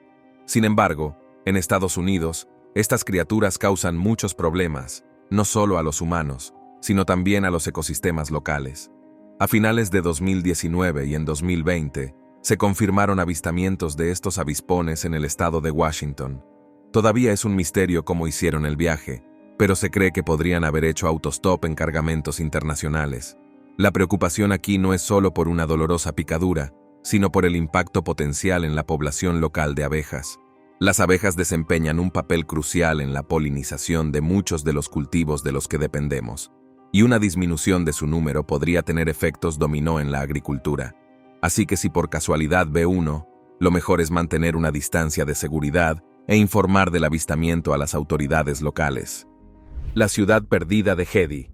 Sin embargo, en Estados Unidos, estas criaturas causan muchos problemas, no solo a los humanos, sino también a los ecosistemas locales. A finales de 2019 y en 2020, se confirmaron avistamientos de estos avispones en el estado de Washington. Todavía es un misterio cómo hicieron el viaje, pero se cree que podrían haber hecho autostop en cargamentos internacionales. La preocupación aquí no es solo por una dolorosa picadura, sino por el impacto potencial en la población local de abejas. Las abejas desempeñan un papel crucial en la polinización de muchos de los cultivos de los que dependemos, y una disminución de su número podría tener efectos dominó en la agricultura. Así que si por casualidad ve uno, lo mejor es mantener una distancia de seguridad e informar del avistamiento a las autoridades locales. La ciudad perdida de Gedi.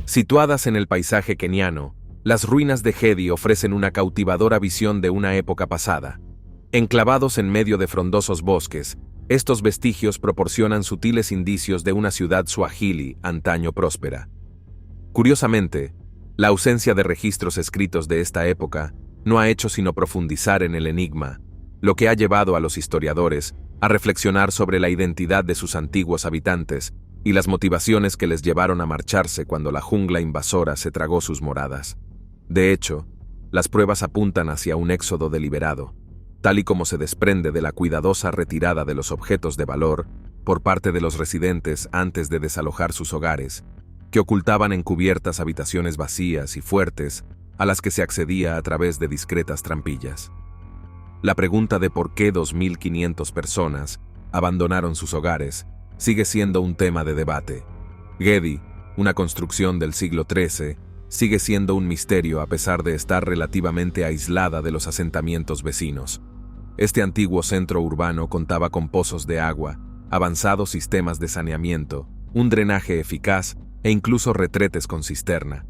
Situadas en el paisaje keniano, las ruinas de Gedi ofrecen una cautivadora visión de una época pasada. Enclavados en medio de frondosos bosques, estos vestigios proporcionan sutiles indicios de una ciudad suajili antaño próspera. Curiosamente, la ausencia de registros escritos de esta época no ha hecho sino profundizar en el enigma, lo que ha llevado a los historiadores a reflexionar sobre la identidad de sus antiguos habitantes y las motivaciones que les llevaron a marcharse cuando la jungla invasora se tragó sus moradas. De hecho, las pruebas apuntan hacia un éxodo deliberado, tal y como se desprende de la cuidadosa retirada de los objetos de valor por parte de los residentes antes de desalojar sus hogares, que ocultaban encubiertas habitaciones vacías y fuertes a las que se accedía a través de discretas trampillas. La pregunta de por qué 2.500 personas abandonaron sus hogares sigue siendo un tema de debate. Gedi, una construcción del siglo XIII, sigue siendo un misterio a pesar de estar relativamente aislada de los asentamientos vecinos. Este antiguo centro urbano contaba con pozos de agua, avanzados sistemas de saneamiento, un drenaje eficaz e incluso retretes con cisterna.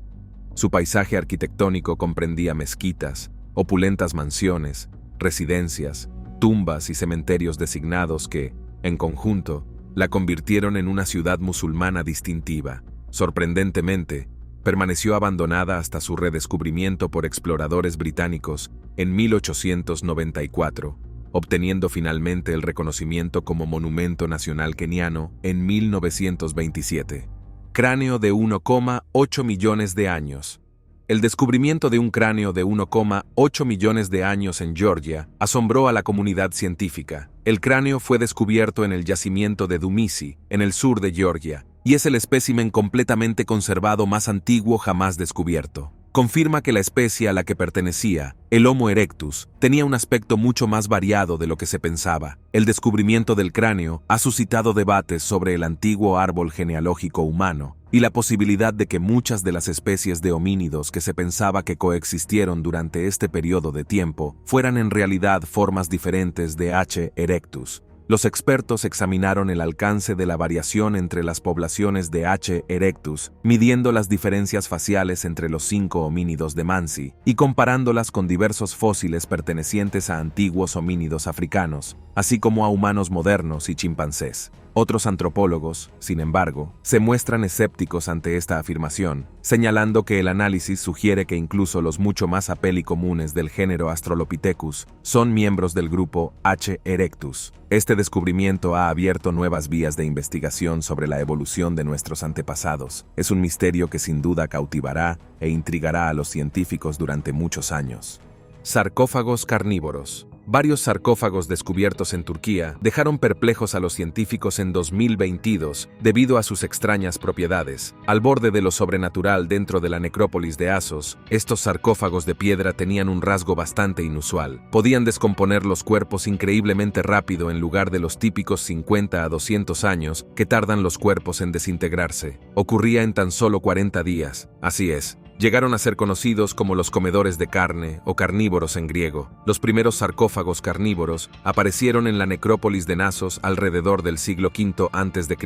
Su paisaje arquitectónico comprendía mezquitas, opulentas mansiones, residencias, tumbas y cementerios designados que, en conjunto, la convirtieron en una ciudad musulmana distintiva. Sorprendentemente, permaneció abandonada hasta su redescubrimiento por exploradores británicos en 1894, obteniendo finalmente el reconocimiento como Monumento Nacional Keniano en 1927. Cráneo de 1,8 millones de años. El descubrimiento de un cráneo de 1,8 millones de años en Georgia asombró a la comunidad científica. El cráneo fue descubierto en el yacimiento de Dumisi, en el sur de Georgia, y es el espécimen completamente conservado más antiguo jamás descubierto. Confirma que la especie a la que pertenecía, el Homo erectus, tenía un aspecto mucho más variado de lo que se pensaba. El descubrimiento del cráneo ha suscitado debates sobre el antiguo árbol genealógico humano y la posibilidad de que muchas de las especies de homínidos que se pensaba que coexistieron durante este periodo de tiempo fueran en realidad formas diferentes de H. erectus. Los expertos examinaron el alcance de la variación entre las poblaciones de H. erectus, midiendo las diferencias faciales entre los 5 homínidos de Mansi y comparándolas con diversos fósiles pertenecientes a antiguos homínidos africanos, así como a humanos modernos y chimpancés. Otros antropólogos, sin embargo, se muestran escépticos ante esta afirmación, señalando que el análisis sugiere que incluso los mucho más apelicomunes del género Australopithecus son miembros del grupo H. erectus. Este descubrimiento ha abierto nuevas vías de investigación sobre la evolución de nuestros antepasados. Es un misterio que sin duda cautivará e intrigará a los científicos durante muchos años. Sarcófagos carnívoros. Varios sarcófagos descubiertos en Turquía dejaron perplejos a los científicos en 2022 debido a sus extrañas propiedades. Al borde de lo sobrenatural dentro de la necrópolis de Assos, estos sarcófagos de piedra tenían un rasgo bastante inusual. Podían descomponer los cuerpos increíblemente rápido en lugar de los típicos 50 a 200 años que tardan los cuerpos en desintegrarse. Ocurría en tan solo 40 días. Así es. Llegaron a ser conocidos como los comedores de carne o carnívoros en griego. Los primeros sarcófagos carnívoros aparecieron en la necrópolis de Nasos alrededor del siglo V a.C.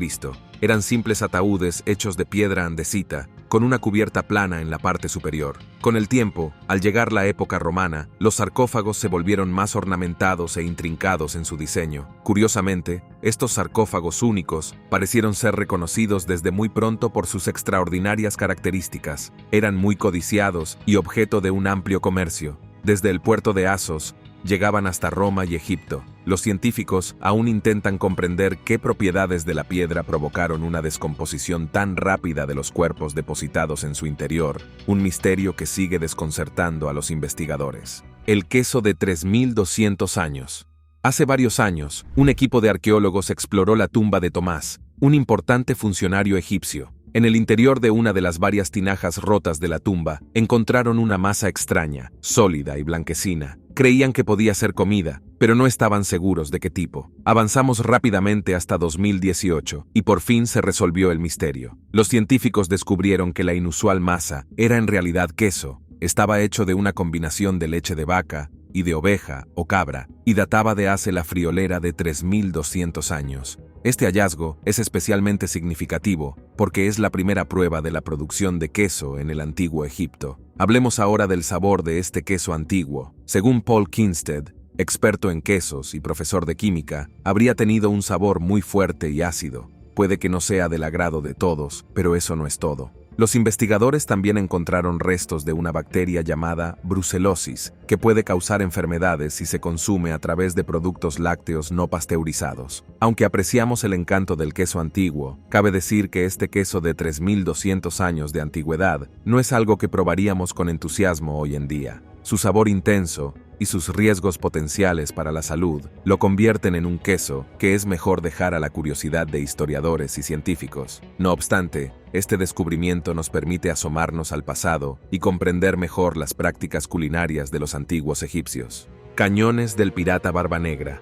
Eran simples ataúdes hechos de piedra andesita, con una cubierta plana en la parte superior. Con el tiempo, al llegar la época romana, los sarcófagos se volvieron más ornamentados e intrincados en su diseño. Curiosamente, estos sarcófagos únicos parecieron ser reconocidos desde muy pronto por sus extraordinarias características. Eran muy codiciados y objeto de un amplio comercio. Desde el puerto de Assos, llegaban hasta Roma y Egipto. Los científicos aún intentan comprender qué propiedades de la piedra provocaron una descomposición tan rápida de los cuerpos depositados en su interior, un misterio que sigue desconcertando a los investigadores. El queso de 3200 años. Hace varios años, un equipo de arqueólogos exploró la tumba de Tomás, un importante funcionario egipcio. En el interior de una de las varias tinajas rotas de la tumba, encontraron una masa extraña, sólida y blanquecina. Creían que podía ser comida, pero no estaban seguros de qué tipo. Avanzamos rápidamente hasta 2018, y por fin se resolvió el misterio. Los científicos descubrieron que la inusual masa era en realidad queso. Estaba hecho de una combinación de leche de vaca y de oveja o cabra, y databa de hace la friolera de 3200 años. Este hallazgo es especialmente significativo porque es la primera prueba de la producción de queso en el antiguo Egipto. Hablemos ahora del sabor de este queso antiguo. Según Paul Kinsted, experto en quesos y profesor de química, habría tenido un sabor muy fuerte y ácido. Puede que no sea del agrado de todos, pero eso no es todo. Los investigadores también encontraron restos de una bacteria llamada brucelosis, que puede causar enfermedades si se consume a través de productos lácteos no pasteurizados. Aunque apreciamos el encanto del queso antiguo, cabe decir que este queso de 3200 años de antigüedad no es algo que probaríamos con entusiasmo hoy en día. Su sabor intenso y sus riesgos potenciales para la salud lo convierten en un queso que es mejor dejar a la curiosidad de historiadores y científicos. No obstante, este descubrimiento nos permite asomarnos al pasado y comprender mejor las prácticas culinarias de los antiguos egipcios. Cañones del pirata Barbanegra.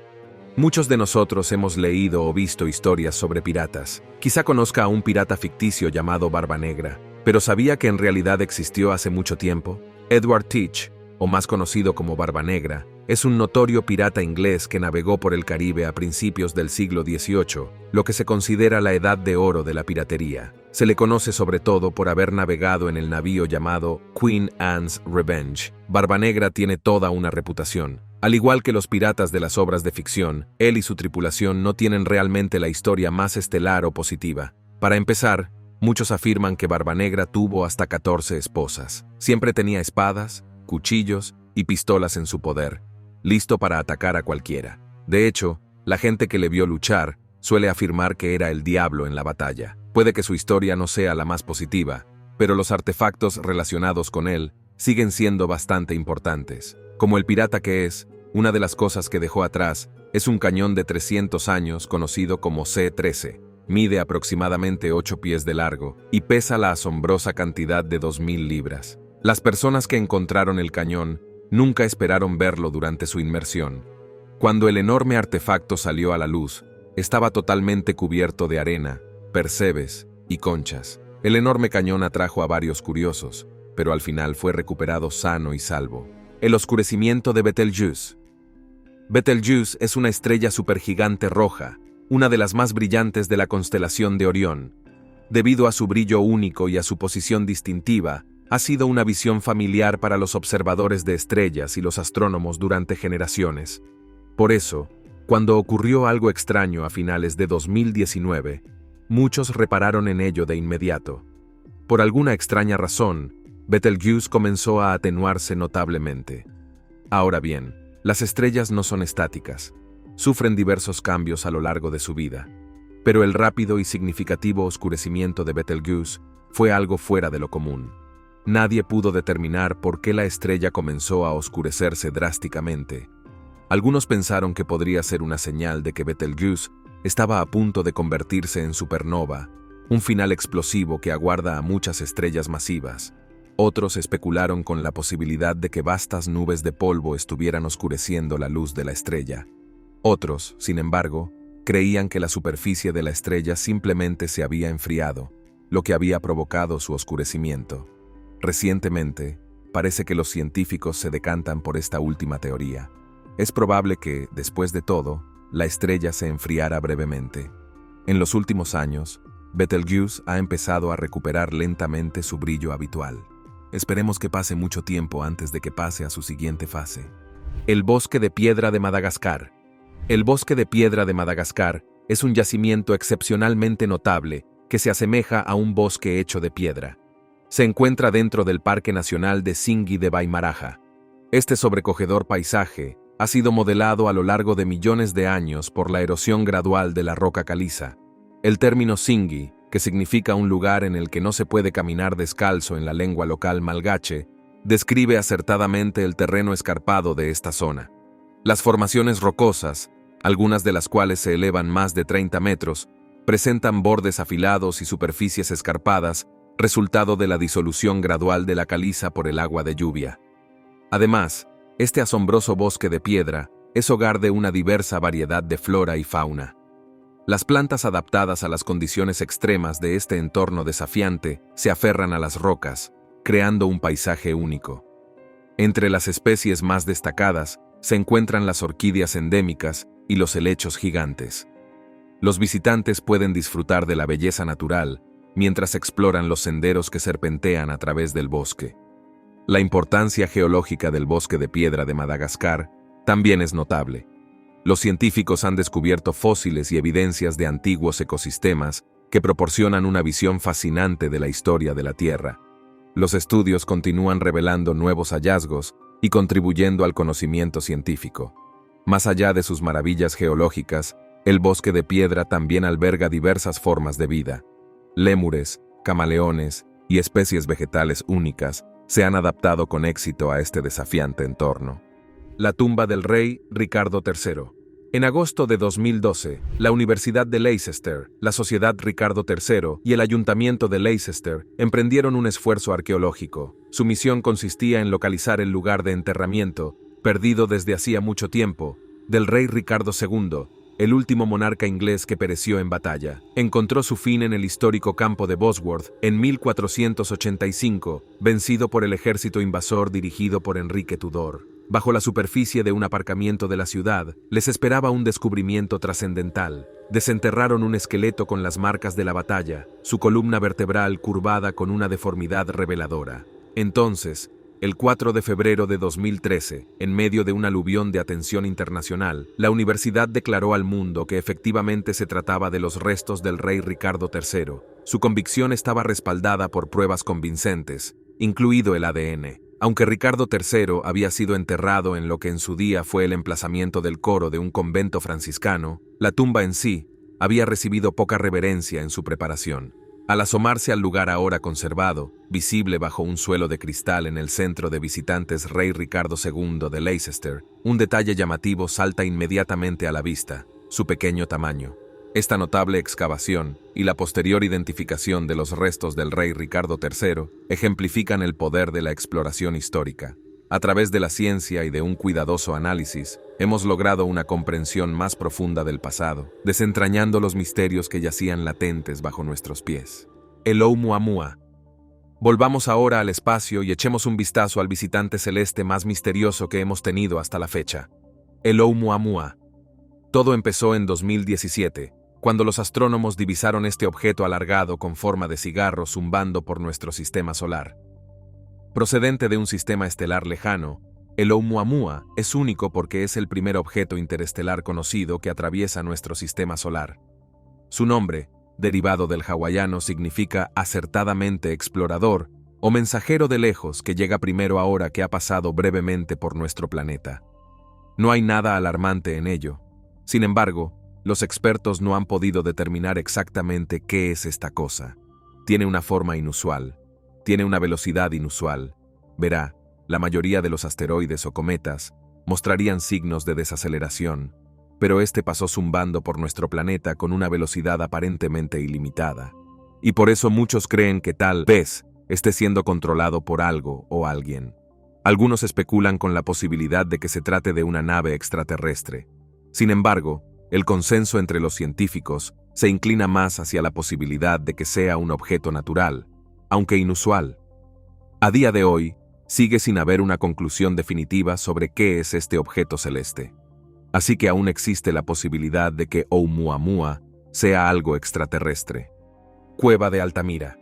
Muchos de nosotros hemos leído o visto historias sobre piratas. Quizá conozca a un pirata ficticio llamado Barbanegra, pero ¿sabía que en realidad existió hace mucho tiempo? Edward Teach, o más conocido como Barbanegra, es un notorio pirata inglés que navegó por el Caribe a principios del siglo XVIII, lo que se considera la edad de oro de la piratería. Se le conoce sobre todo por haber navegado en el navío llamado Queen Anne's Revenge. Barbanegra tiene toda una reputación. Al igual que los piratas de las obras de ficción, él y su tripulación no tienen realmente la historia más estelar o positiva. Para empezar, muchos afirman que Barbanegra tuvo hasta 14 esposas. Siempre tenía espadas, cuchillos y pistolas en su poder, listo para atacar a cualquiera. De hecho, la gente que le vio luchar suele afirmar que era el diablo en la batalla. Puede que su historia no sea la más positiva, pero los artefactos relacionados con él siguen siendo bastante importantes. Como el pirata que es, una de las cosas que dejó atrás es un cañón de 300 años conocido como C-13. Mide aproximadamente 8 pies de largo y pesa la asombrosa cantidad de 2000 libras. Las personas que encontraron el cañón nunca esperaron verlo durante su inmersión. Cuando el enorme artefacto salió a la luz, estaba totalmente cubierto de arena, percebes y conchas. El enorme cañón atrajo a varios curiosos, pero al final fue recuperado sano y salvo. El oscurecimiento de Betelgeuse. Betelgeuse es una estrella supergigante roja, una de las más brillantes de la constelación de Orión. Debido a su brillo único y a su posición distintiva, ha sido una visión familiar para los observadores de estrellas y los astrónomos durante generaciones. Por eso, cuando ocurrió algo extraño a finales de 2019, muchos repararon en ello de inmediato. Por alguna extraña razón, Betelgeuse comenzó a atenuarse notablemente. Ahora bien, las estrellas no son estáticas, sufren diversos cambios a lo largo de su vida, pero el rápido y significativo oscurecimiento de Betelgeuse fue algo fuera de lo común. Nadie pudo determinar por qué la estrella comenzó a oscurecerse drásticamente. Algunos pensaron que podría ser una señal de que Betelgeuse estaba a punto de convertirse en supernova, un final explosivo que aguarda a muchas estrellas masivas. Otros especularon con la posibilidad de que vastas nubes de polvo estuvieran oscureciendo la luz de la estrella. Otros, sin embargo, creían que la superficie de la estrella simplemente se había enfriado, lo que había provocado su oscurecimiento. Recientemente, parece que los científicos se decantan por esta última teoría. Es probable que, después de todo, la estrella se enfriara brevemente. En los últimos años, Betelgeuse ha empezado a recuperar lentamente su brillo habitual. Esperemos que pase mucho tiempo antes de que pase a su siguiente fase. El bosque de piedra de Madagascar. El bosque de piedra de Madagascar es un yacimiento excepcionalmente notable que se asemeja a un bosque hecho de piedra. Se encuentra dentro del Parque Nacional de Tsingy de Baimaraja. Este sobrecogedor paisaje ha sido modelado a lo largo de millones de años por la erosión gradual de la roca caliza. El término Singhi, que significa un lugar en el que no se puede caminar descalzo en la lengua local malgache, describe acertadamente el terreno escarpado de esta zona. Las formaciones rocosas, algunas de las cuales se elevan más de 30 metros, presentan bordes afilados y superficies escarpadas, resultado de la disolución gradual de la caliza por el agua de lluvia. Además, este asombroso bosque de piedra es hogar de una diversa variedad de flora y fauna. Las plantas adaptadas a las condiciones extremas de este entorno desafiante se aferran a las rocas, creando un paisaje único. Entre las especies más destacadas se encuentran las orquídeas endémicas y los helechos gigantes. Los visitantes pueden disfrutar de la belleza natural mientras exploran los senderos que serpentean a través del bosque. La importancia geológica del bosque de piedra de Madagascar también es notable. Los científicos han descubierto fósiles y evidencias de antiguos ecosistemas que proporcionan una visión fascinante de la historia de la Tierra. Los estudios continúan revelando nuevos hallazgos y contribuyendo al conocimiento científico. Más allá de sus maravillas geológicas, el bosque de piedra también alberga diversas formas de vida. Lémures, camaleones y especies vegetales únicas se han adaptado con éxito a este desafiante entorno. La tumba del rey Ricardo III. En agosto de 2012, la Universidad de Leicester, la Sociedad Ricardo III y el Ayuntamiento de Leicester emprendieron un esfuerzo arqueológico. Su misión consistía en localizar el lugar de enterramiento, perdido desde hacía mucho tiempo, del rey Ricardo II, el último monarca inglés que pereció en batalla. Encontró su fin en el histórico campo de Bosworth en 1485, vencido por el ejército invasor dirigido por Enrique Tudor. Bajo la superficie de un aparcamiento de la ciudad, les esperaba un descubrimiento trascendental. Desenterraron un esqueleto con las marcas de la batalla, su columna vertebral curvada con una deformidad reveladora. Entonces, el 4 de febrero de 2013, en medio de un aluvión de atención internacional, la universidad declaró al mundo que efectivamente se trataba de los restos del rey Ricardo III. Su convicción estaba respaldada por pruebas convincentes, incluido el ADN. Aunque Ricardo III había sido enterrado en lo que en su día fue el emplazamiento del coro de un convento franciscano, la tumba en sí había recibido poca reverencia en su preparación. Al asomarse al lugar ahora conservado, visible bajo un suelo de cristal en el centro de visitantes Rey Ricardo II de Leicester, un detalle llamativo salta inmediatamente a la vista: su pequeño tamaño. Esta notable excavación y la posterior identificación de los restos del rey Ricardo III ejemplifican el poder de la exploración histórica. A través de la ciencia y de un cuidadoso análisis, hemos logrado una comprensión más profunda del pasado, desentrañando los misterios que yacían latentes bajo nuestros pies. El Oumuamua. Volvamos ahora al espacio y echemos un vistazo al visitante celeste más misterioso que hemos tenido hasta la fecha. El Oumuamua. Todo empezó en 2017, cuando los astrónomos divisaron este objeto alargado con forma de cigarro zumbando por nuestro sistema solar. Procedente de un sistema estelar lejano, el Oumuamua es único porque es el primer objeto interestelar conocido que atraviesa nuestro sistema solar. Su nombre, derivado del hawaiano, significa acertadamente explorador o mensajero de lejos que llega primero ahora que ha pasado brevemente por nuestro planeta. No hay nada alarmante en ello. Sin embargo, los expertos no han podido determinar exactamente qué es esta cosa. Tiene una forma inusual. Tiene una velocidad inusual. Verá, la mayoría de los asteroides o cometas mostrarían signos de desaceleración, pero este pasó zumbando por nuestro planeta con una velocidad aparentemente ilimitada. Y por eso muchos creen que tal vez esté siendo controlado por algo o alguien. Algunos especulan con la posibilidad de que se trate de una nave extraterrestre. Sin embargo, el consenso entre los científicos se inclina más hacia la posibilidad de que sea un objeto natural, aunque inusual. A día de hoy, sigue sin haber una conclusión definitiva sobre qué es este objeto celeste. Así que aún existe la posibilidad de que Oumuamua sea algo extraterrestre. Cueva de Altamira.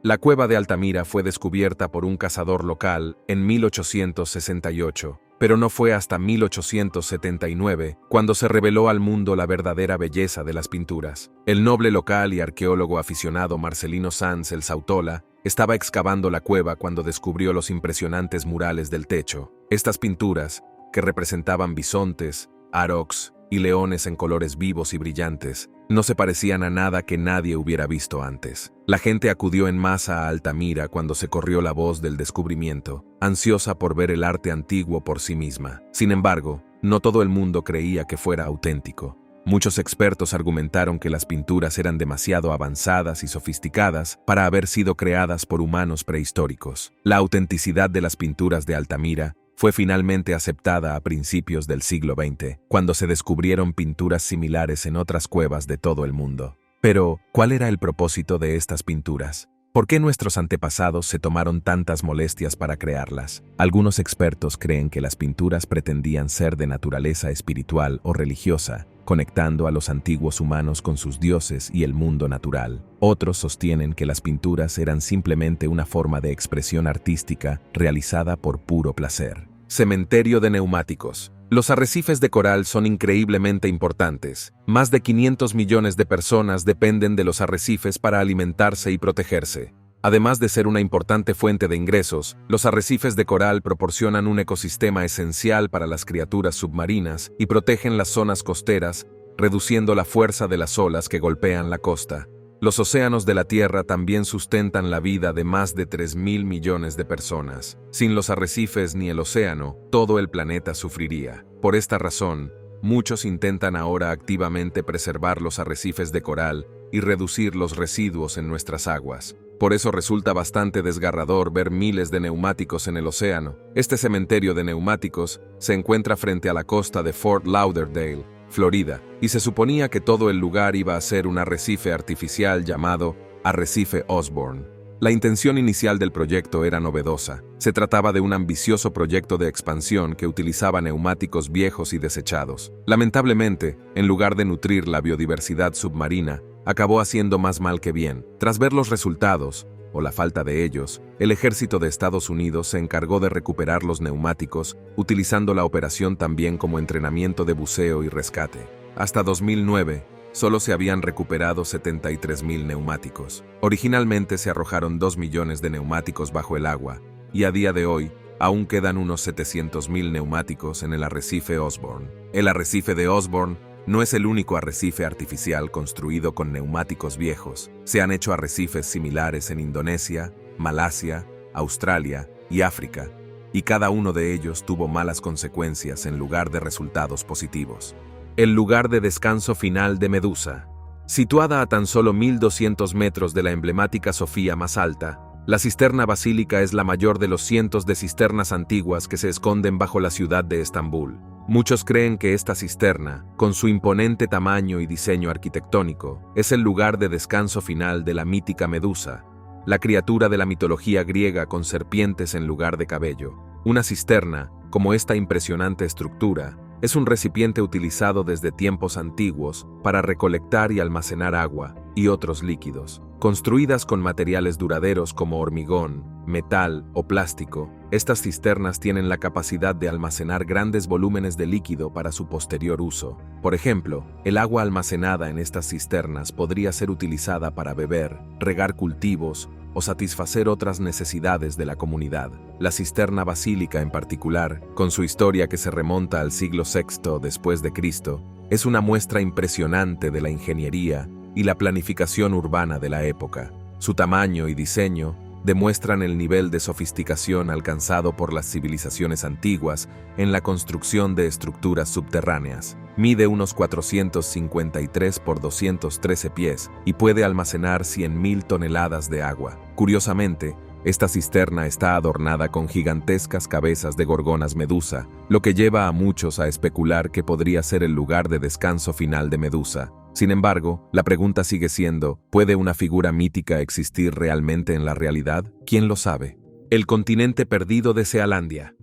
La cueva de Altamira fue descubierta por un cazador local en 1868. Pero no fue hasta 1879 cuando se reveló al mundo la verdadera belleza de las pinturas. El noble local y arqueólogo aficionado Marcelino Sanz el Sautola estaba excavando la cueva cuando descubrió los impresionantes murales del techo. Estas pinturas, que representaban bisontes, aurochs y leones en colores vivos y brillantes, no se parecían a nada que nadie hubiera visto antes. La gente acudió en masa a Altamira cuando se corrió la voz del descubrimiento, ansiosa por ver el arte antiguo por sí misma. Sin embargo, no todo el mundo creía que fuera auténtico. Muchos expertos argumentaron que las pinturas eran demasiado avanzadas y sofisticadas para haber sido creadas por humanos prehistóricos. La autenticidad de las pinturas de Altamira fue finalmente aceptada a principios del siglo XX, cuando se descubrieron pinturas similares en otras cuevas de todo el mundo. Pero, ¿cuál era el propósito de estas pinturas? ¿Por qué nuestros antepasados se tomaron tantas molestias para crearlas? Algunos expertos creen que las pinturas pretendían ser de naturaleza espiritual o religiosa, conectando a los antiguos humanos con sus dioses y el mundo natural. Otros sostienen que las pinturas eran simplemente una forma de expresión artística realizada por puro placer. Cementerio de neumáticos. Los arrecifes de coral son increíblemente importantes. Más de 500 millones de personas dependen de los arrecifes para alimentarse y protegerse. Además de ser una importante fuente de ingresos, los arrecifes de coral proporcionan un ecosistema esencial para las criaturas submarinas y protegen las zonas costeras, reduciendo la fuerza de las olas que golpean la costa. Los océanos de la Tierra también sustentan la vida de más de 3.000 millones de personas. Sin los arrecifes ni el océano, todo el planeta sufriría. Por esta razón, muchos intentan ahora activamente preservar los arrecifes de coral y reducir los residuos en nuestras aguas. Por eso resulta bastante desgarrador ver miles de neumáticos en el océano. Este cementerio de neumáticos se encuentra frente a la costa de Fort Lauderdale, Florida, y se suponía que todo el lugar iba a ser un arrecife artificial llamado Arrecife Osborn. La intención inicial del proyecto era novedosa. Se trataba de un ambicioso proyecto de expansión que utilizaba neumáticos viejos y desechados. Lamentablemente, en lugar de nutrir la biodiversidad submarina, acabó haciendo más mal que bien. Tras ver los resultados, o la falta de ellos, el ejército de Estados Unidos se encargó de recuperar los neumáticos, utilizando la operación también como entrenamiento de buceo y rescate. Hasta 2009, solo se habían recuperado 73.000 neumáticos. Originalmente se arrojaron 2 millones de neumáticos bajo el agua, y a día de hoy, aún quedan unos 700.000 neumáticos en el arrecife Osborn. El arrecife de Osborn no es el único arrecife artificial construido con neumáticos viejos. Se han hecho arrecifes similares en Indonesia, Malasia, Australia y África, y cada uno de ellos tuvo malas consecuencias en lugar de resultados positivos. El lugar de descanso final de Medusa. Situada a tan solo 1.200 metros de la emblemática Sofía más alta, la cisterna basílica es la mayor de los cientos de cisternas antiguas que se esconden bajo la ciudad de Estambul. Muchos creen que esta cisterna, con su imponente tamaño y diseño arquitectónico, es el lugar de descanso final de la mítica Medusa, la criatura de la mitología griega con serpientes en lugar de cabello. Una cisterna, como esta impresionante estructura, es un recipiente utilizado desde tiempos antiguos para recolectar y almacenar agua y otros líquidos. Construidas con materiales duraderos como hormigón, metal o plástico, estas cisternas tienen la capacidad de almacenar grandes volúmenes de líquido para su posterior uso. Por ejemplo, el agua almacenada en estas cisternas podría ser utilizada para beber, regar cultivos o satisfacer otras necesidades de la comunidad. La cisterna basílica en particular, con su historia que se remonta al siglo VI después de Cristo, es una muestra impresionante de la ingeniería y la planificación urbana de la época. Su tamaño y diseño demuestran el nivel de sofisticación alcanzado por las civilizaciones antiguas en la construcción de estructuras subterráneas. Mide unos 453 por 213 pies y puede almacenar 100.000 toneladas de agua. Curiosamente, esta cisterna está adornada con gigantescas cabezas de gorgonas Medusa, lo que lleva a muchos a especular que podría ser el lugar de descanso final de Medusa. Sin embargo, la pregunta sigue siendo, ¿puede una figura mítica existir realmente en la realidad? ¿Quién lo sabe? El continente perdido de Sealandia.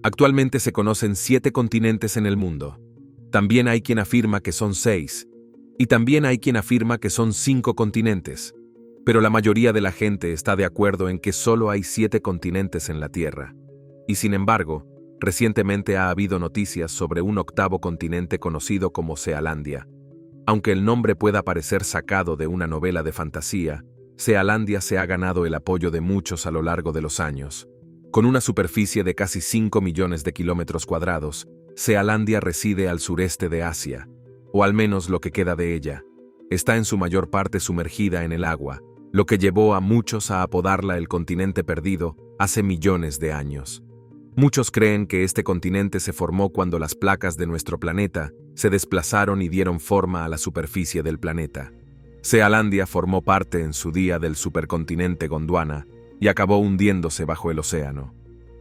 Actualmente se conocen 7 continentes en el mundo. También hay quien afirma que son 6, y también hay quien afirma que son 5 continentes. Pero la mayoría de la gente está de acuerdo en que solo hay 7 continentes en la Tierra. Y sin embargo, recientemente ha habido noticias sobre un 8º continente conocido como Sealandia. Aunque el nombre pueda parecer sacado de una novela de fantasía, Sealandia se ha ganado el apoyo de muchos a lo largo de los años. Con una superficie de casi 5 millones de kilómetros cuadrados, Sealandia reside al sureste de Asia, o al menos lo que queda de ella. Está en su mayor parte sumergida en el agua, lo que llevó a muchos a apodarla el continente perdido hace millones de años. Muchos creen que este continente se formó cuando las placas de nuestro planeta se desplazaron y dieron forma a la superficie del planeta. Sealandia formó parte en su día del supercontinente Gondwana y acabó hundiéndose bajo el océano.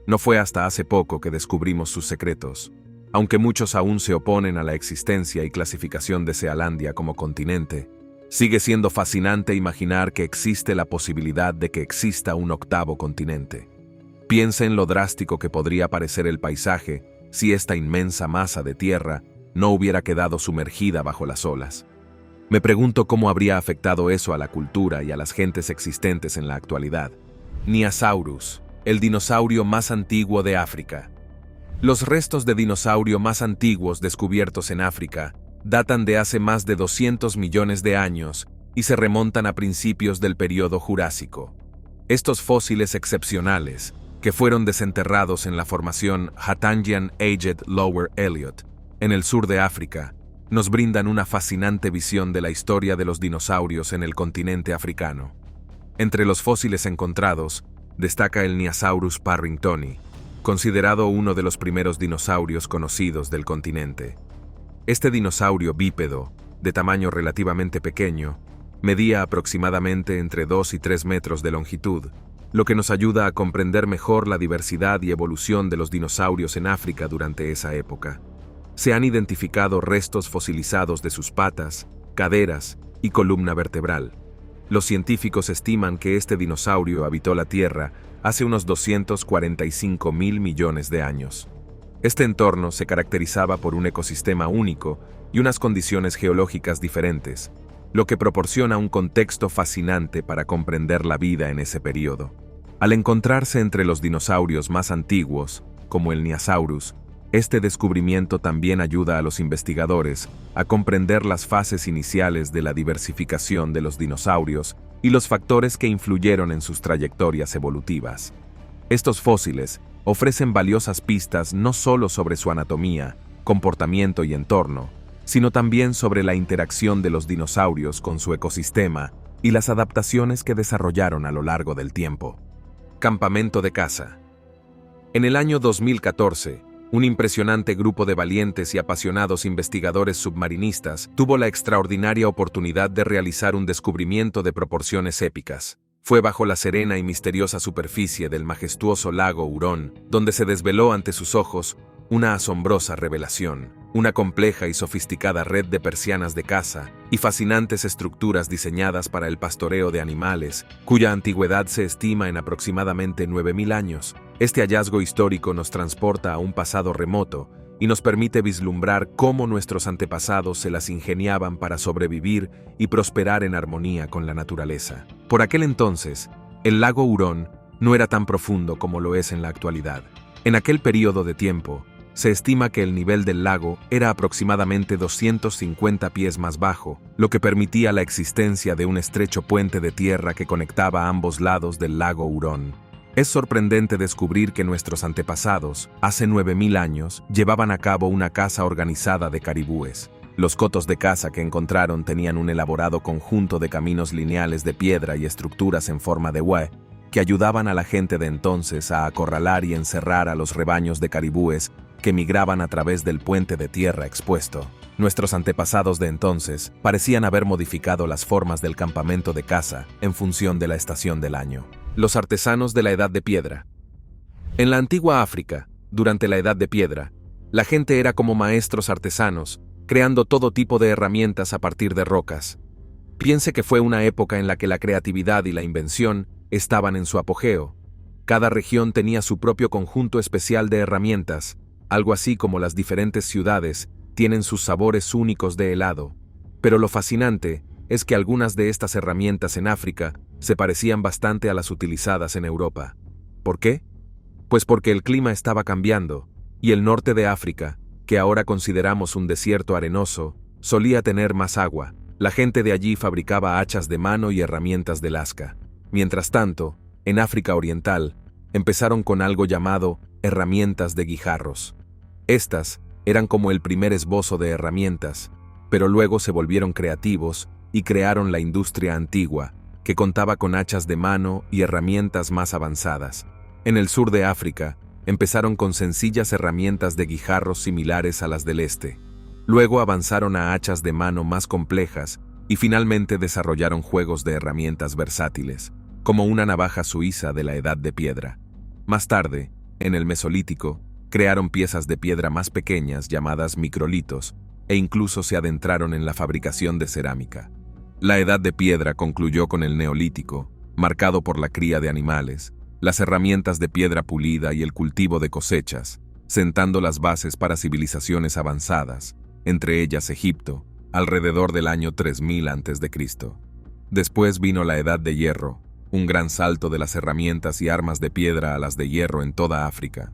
No fue hasta hace poco que descubrimos sus secretos. Aunque muchos aún se oponen a la existencia y clasificación de Sealandia como continente, sigue siendo fascinante imaginar que existe la posibilidad de que exista un octavo continente. Piensa en lo drástico que podría parecer el paisaje si esta inmensa masa de tierra no hubiera quedado sumergida bajo las olas. Me pregunto cómo habría afectado eso a la cultura y a las gentes existentes en la actualidad. Niasaurus, el dinosaurio más antiguo de África. Los restos de dinosaurio más antiguos descubiertos en África datan de hace más de 200 millones de años y se remontan a principios del período Jurásico. Estos fósiles excepcionales, que fueron desenterrados en la formación Hatangian Aged Lower Elliot, en el sur de África, nos brindan una fascinante visión de la historia de los dinosaurios en el continente africano. Entre los fósiles encontrados, destaca el Niasaurus parringtoni, considerado uno de los primeros dinosaurios conocidos del continente. Este dinosaurio bípedo, de tamaño relativamente pequeño, medía aproximadamente entre 2 y 3 metros de longitud, lo que nos ayuda a comprender mejor la diversidad y evolución de los dinosaurios en África durante esa época. Se han identificado restos fosilizados de sus patas, caderas y columna vertebral. Los científicos estiman que este dinosaurio habitó la Tierra hace unos 245.000 millones de años. Este entorno se caracterizaba por un ecosistema único y unas condiciones geológicas diferentes, lo que proporciona un contexto fascinante para comprender la vida en ese periodo. Al encontrarse entre los dinosaurios más antiguos, como el Niasaurus, este descubrimiento también ayuda a los investigadores a comprender las fases iniciales de la diversificación de los dinosaurios y los factores que influyeron en sus trayectorias evolutivas. Estos fósiles ofrecen valiosas pistas no solo sobre su anatomía, comportamiento y entorno, sino también sobre la interacción de los dinosaurios con su ecosistema y las adaptaciones que desarrollaron a lo largo del tiempo. Campamento de caza. En el año 2014, un impresionante grupo de valientes y apasionados investigadores submarinistas tuvo la extraordinaria oportunidad de realizar un descubrimiento de proporciones épicas. Fue bajo la serena y misteriosa superficie del majestuoso lago Hurón, donde se desveló ante sus ojos una asombrosa revelación, una compleja y sofisticada red de persianas de caza y fascinantes estructuras diseñadas para el pastoreo de animales, cuya antigüedad se estima en aproximadamente 9.000 años. Este hallazgo histórico nos transporta a un pasado remoto y nos permite vislumbrar cómo nuestros antepasados se las ingeniaban para sobrevivir y prosperar en armonía con la naturaleza. Por aquel entonces, el lago Hurón no era tan profundo como lo es en la actualidad. En aquel período de tiempo, se estima que el nivel del lago era aproximadamente 250 pies más bajo, lo que permitía la existencia de un estrecho puente de tierra que conectaba ambos lados del lago Hurón. Es sorprendente descubrir que nuestros antepasados, hace 9.000 años, llevaban a cabo una caza organizada de caribúes. Los cotos de caza que encontraron tenían un elaborado conjunto de caminos lineales de piedra y estructuras en forma de U, que ayudaban a la gente de entonces a acorralar y encerrar a los rebaños de caribúes que migraban a través del puente de tierra expuesto. Nuestros antepasados de entonces parecían haber modificado las formas del campamento de caza en función de la estación del año. Los artesanos de la Edad de Piedra. En la antigua África, durante la Edad de Piedra, la gente era como maestros artesanos, creando todo tipo de herramientas a partir de rocas. Piense que fue una época en la que la creatividad y la invención estaban en su apogeo. Cada región tenía su propio conjunto especial de herramientas, algo así como las diferentes ciudades tienen sus sabores únicos de helado. Pero lo fascinante es que algunas de estas herramientas en África se parecían bastante a las utilizadas en Europa. ¿Por qué? Pues porque el clima estaba cambiando, y el norte de África, que ahora consideramos un desierto arenoso, solía tener más agua. La gente de allí fabricaba hachas de mano y herramientas de lasca. Mientras tanto, en África Oriental, empezaron con algo llamado herramientas de guijarros. Estas eran como el primer esbozo de herramientas, pero luego se volvieron creativos y crearon la industria antigua, que contaba con hachas de mano y herramientas más avanzadas. En el sur de África, empezaron con sencillas herramientas de guijarros similares a las del este. Luego avanzaron a hachas de mano más complejas y finalmente desarrollaron juegos de herramientas versátiles, como una navaja suiza de la Edad de Piedra. Más tarde, en el Mesolítico, crearon piezas de piedra más pequeñas llamadas microlitos e incluso se adentraron en la fabricación de cerámica. La Edad de Piedra concluyó con el Neolítico, marcado por la cría de animales, las herramientas de piedra pulida y el cultivo de cosechas, sentando las bases para civilizaciones avanzadas, entre ellas Egipto, alrededor del año 3000 a.C. Después vino la Edad de Hierro, un gran salto de las herramientas y armas de piedra a las de hierro en toda África.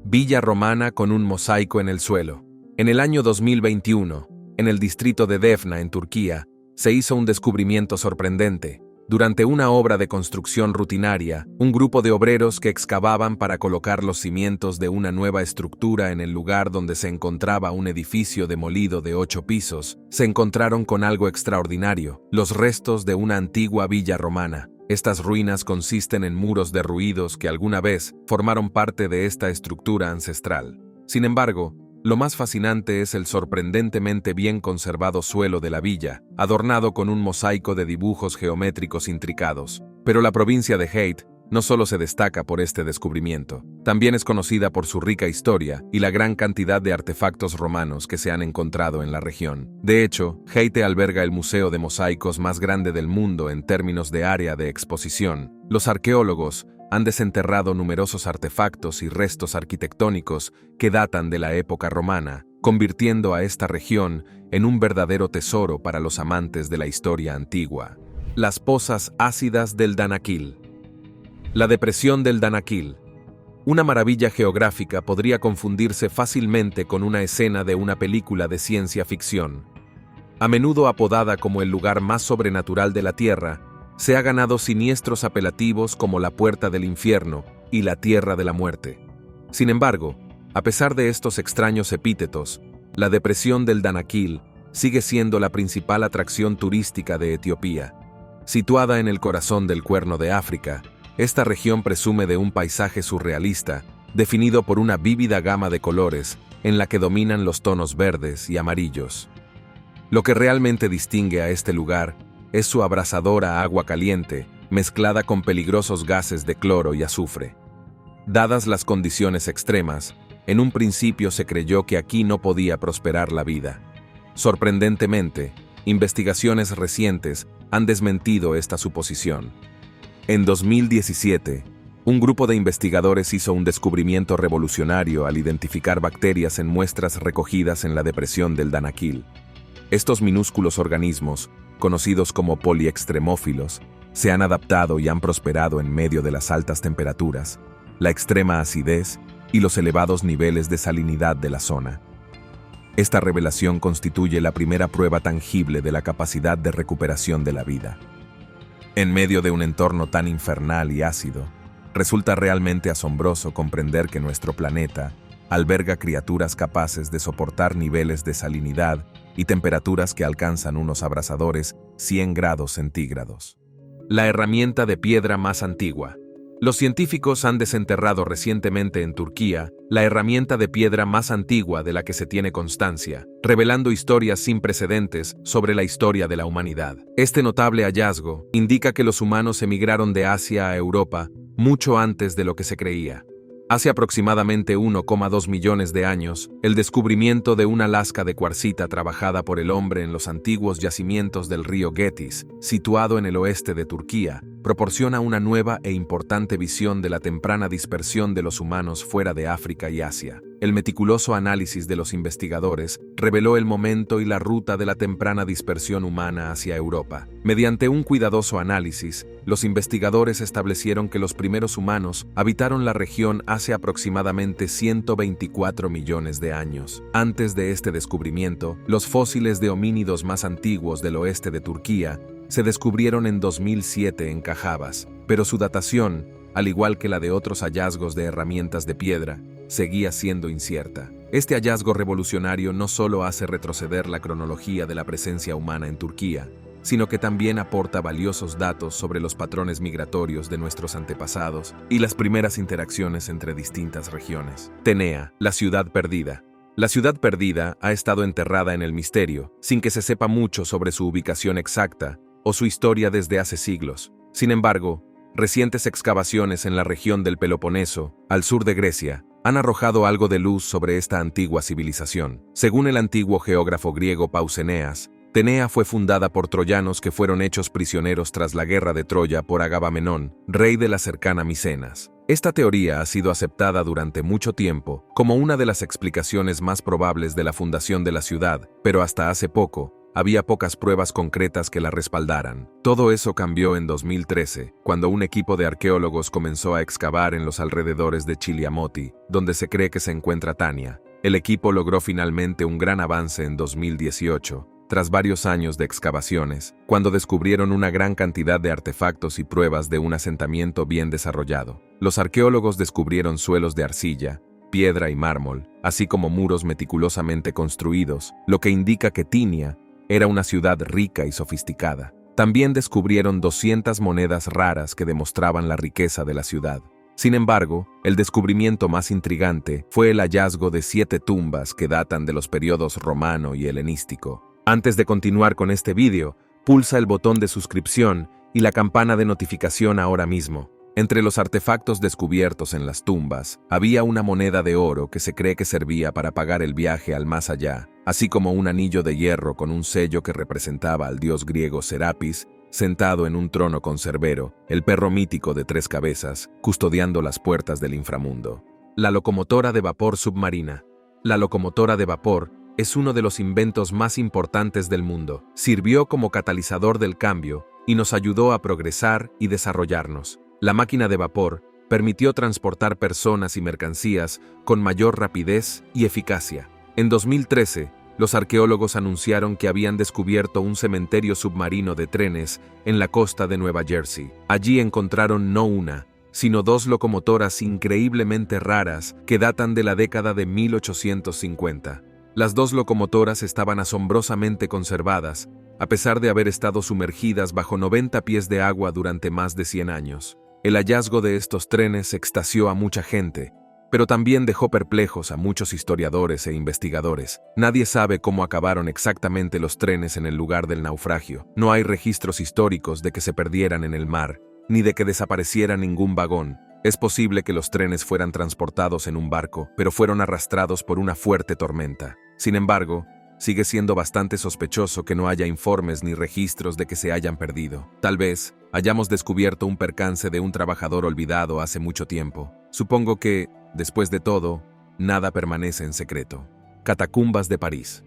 Villa romana con un mosaico en el suelo. En el año 2021, en el distrito de Defna, en Turquía, se hizo un descubrimiento sorprendente. Durante una obra de construcción rutinaria, un grupo de obreros que excavaban para colocar los cimientos de una nueva estructura en el lugar donde se encontraba un edificio demolido de 8 pisos, se encontraron con algo extraordinario: los restos de una antigua villa romana. Estas ruinas consisten en muros derruidos que alguna vez formaron parte de esta estructura ancestral. Sin embargo, lo más fascinante es el sorprendentemente bien conservado suelo de la villa, adornado con un mosaico de dibujos geométricos intricados. Pero la provincia de Hatay no solo se destaca por este descubrimiento, también es conocida por su rica historia y la gran cantidad de artefactos romanos que se han encontrado en la región. De hecho, Hatay alberga el museo de mosaicos más grande del mundo en términos de área de exposición. Los arqueólogos han desenterrado numerosos artefactos y restos arquitectónicos que datan de la época romana, convirtiendo a esta región en un verdadero tesoro para los amantes de la historia antigua. Las pozas ácidas del Danakil. La depresión del Danakil. Una maravilla geográfica podría confundirse fácilmente con una escena de una película de ciencia ficción. A menudo apodada como el lugar más sobrenatural de la Tierra, se ha ganado siniestros apelativos como la Puerta del Infierno y la Tierra de la Muerte. Sin embargo, a pesar de estos extraños epítetos, la depresión del Danakil sigue siendo la principal atracción turística de Etiopía. Situada en el corazón del Cuerno de África, esta región presume de un paisaje surrealista, definido por una vívida gama de colores en la que dominan los tonos verdes y amarillos. Lo que realmente distingue a este lugar es su abrasadora agua caliente, mezclada con peligrosos gases de cloro y azufre. Dadas las condiciones extremas, en un principio se creyó que aquí no podía prosperar la vida. Sorprendentemente, investigaciones recientes han desmentido esta suposición. En 2017, un grupo de investigadores hizo un descubrimiento revolucionario al identificar bacterias en muestras recogidas en la depresión del Danakil. Estos minúsculos organismos, conocidos como poliextremófilos, se han adaptado y han prosperado en medio de las altas temperaturas, la extrema acidez y los elevados niveles de salinidad de la zona. Esta revelación constituye la primera prueba tangible de la capacidad de recuperación de la vida. En medio de un entorno tan infernal y ácido, resulta realmente asombroso comprender que nuestro planeta alberga criaturas capaces de soportar niveles de salinidad y temperaturas que alcanzan unos abrasadores 100 grados centígrados. La herramienta de piedra más antigua. Los científicos han desenterrado recientemente en Turquía la herramienta de piedra más antigua de la que se tiene constancia, revelando historias sin precedentes sobre la historia de la humanidad. Este notable hallazgo indica que los humanos emigraron de Asia a Europa mucho antes de lo que se creía. Hace aproximadamente 1,2 millones de años, el descubrimiento de una lasca de cuarcita trabajada por el hombre en los antiguos yacimientos del río Getis, situado en el oeste de Turquía, proporciona una nueva e importante visión de la temprana dispersión de los humanos fuera de África y Asia. El meticuloso análisis de los investigadores reveló el momento y la ruta de la temprana dispersión humana hacia Europa. Mediante un cuidadoso análisis, los investigadores establecieron que los primeros humanos habitaron la región hace aproximadamente 124 millones de años. Antes de este descubrimiento, los fósiles de homínidos más antiguos del oeste de Turquía se descubrieron en 2007 en Cajabas, pero su datación al igual que la de otros hallazgos de herramientas de piedra, seguía siendo incierta. Este hallazgo revolucionario no solo hace retroceder la cronología de la presencia humana en Turquía, sino que también aporta valiosos datos sobre los patrones migratorios de nuestros antepasados y las primeras interacciones entre distintas regiones. Tenea, la ciudad perdida. La ciudad perdida ha estado enterrada en el misterio, sin que se sepa mucho sobre su ubicación exacta o su historia desde hace siglos. Sin embargo, recientes excavaciones en la región del Peloponeso, al sur de Grecia, han arrojado algo de luz sobre esta antigua civilización. Según el antiguo geógrafo griego Pauseneas, Tenea fue fundada por troyanos que fueron hechos prisioneros tras la guerra de Troya por Agamenón, rey de la cercana Micenas. Esta teoría ha sido aceptada durante mucho tiempo como una de las explicaciones más probables de la fundación de la ciudad, pero hasta hace poco, había pocas pruebas concretas que la respaldaran. Todo eso cambió en 2013, cuando un equipo de arqueólogos comenzó a excavar en los alrededores de Chiliamoti, donde se cree que se encuentra Tania. El equipo logró finalmente un gran avance en 2018, tras varios años de excavaciones, cuando descubrieron una gran cantidad de artefactos y pruebas de un asentamiento bien desarrollado. Los arqueólogos descubrieron suelos de arcilla, piedra y mármol, así como muros meticulosamente construidos, lo que indica que Tinia era una ciudad rica y sofisticada. También descubrieron 200 monedas raras que demostraban la riqueza de la ciudad. Sin embargo, el descubrimiento más intrigante fue el hallazgo de 7 tumbas que datan de los periodos romano y helenístico. Antes de continuar con este vídeo, pulsa el botón de suscripción y la campana de notificación ahora mismo. Entre los artefactos descubiertos en las tumbas, había una moneda de oro que se cree que servía para pagar el viaje al más allá, así como un anillo de hierro con un sello que representaba al dios griego Serapis, sentado en un trono con Cerbero, el perro mítico de 3 cabezas, custodiando las puertas del inframundo. La locomotora de vapor submarina. La locomotora de vapor es uno de los inventos más importantes del mundo. Sirvió como catalizador del cambio y nos ayudó a progresar y desarrollarnos. La máquina de vapor permitió transportar personas y mercancías con mayor rapidez y eficacia. En 2013, los arqueólogos anunciaron que habían descubierto un cementerio submarino de trenes en la costa de Nueva Jersey. Allí encontraron no una, sino 2 locomotoras increíblemente raras que datan de la década de 1850. Las 2 locomotoras estaban asombrosamente conservadas, a pesar de haber estado sumergidas bajo 90 pies de agua durante más de 100 años. El hallazgo de estos trenes extasió a mucha gente, pero también dejó perplejos a muchos historiadores e investigadores. Nadie sabe cómo acabaron exactamente los trenes en el lugar del naufragio. No hay registros históricos de que se perdieran en el mar, ni de que desapareciera ningún vagón. Es posible que los trenes fueran transportados en un barco, pero fueron arrastrados por una fuerte tormenta. Sin embargo, sigue siendo bastante sospechoso que no haya informes ni registros de que se hayan perdido. Tal vez hayamos descubierto un percance de un trabajador olvidado hace mucho tiempo. Supongo que, después de todo, nada permanece en secreto. Catacumbas de París.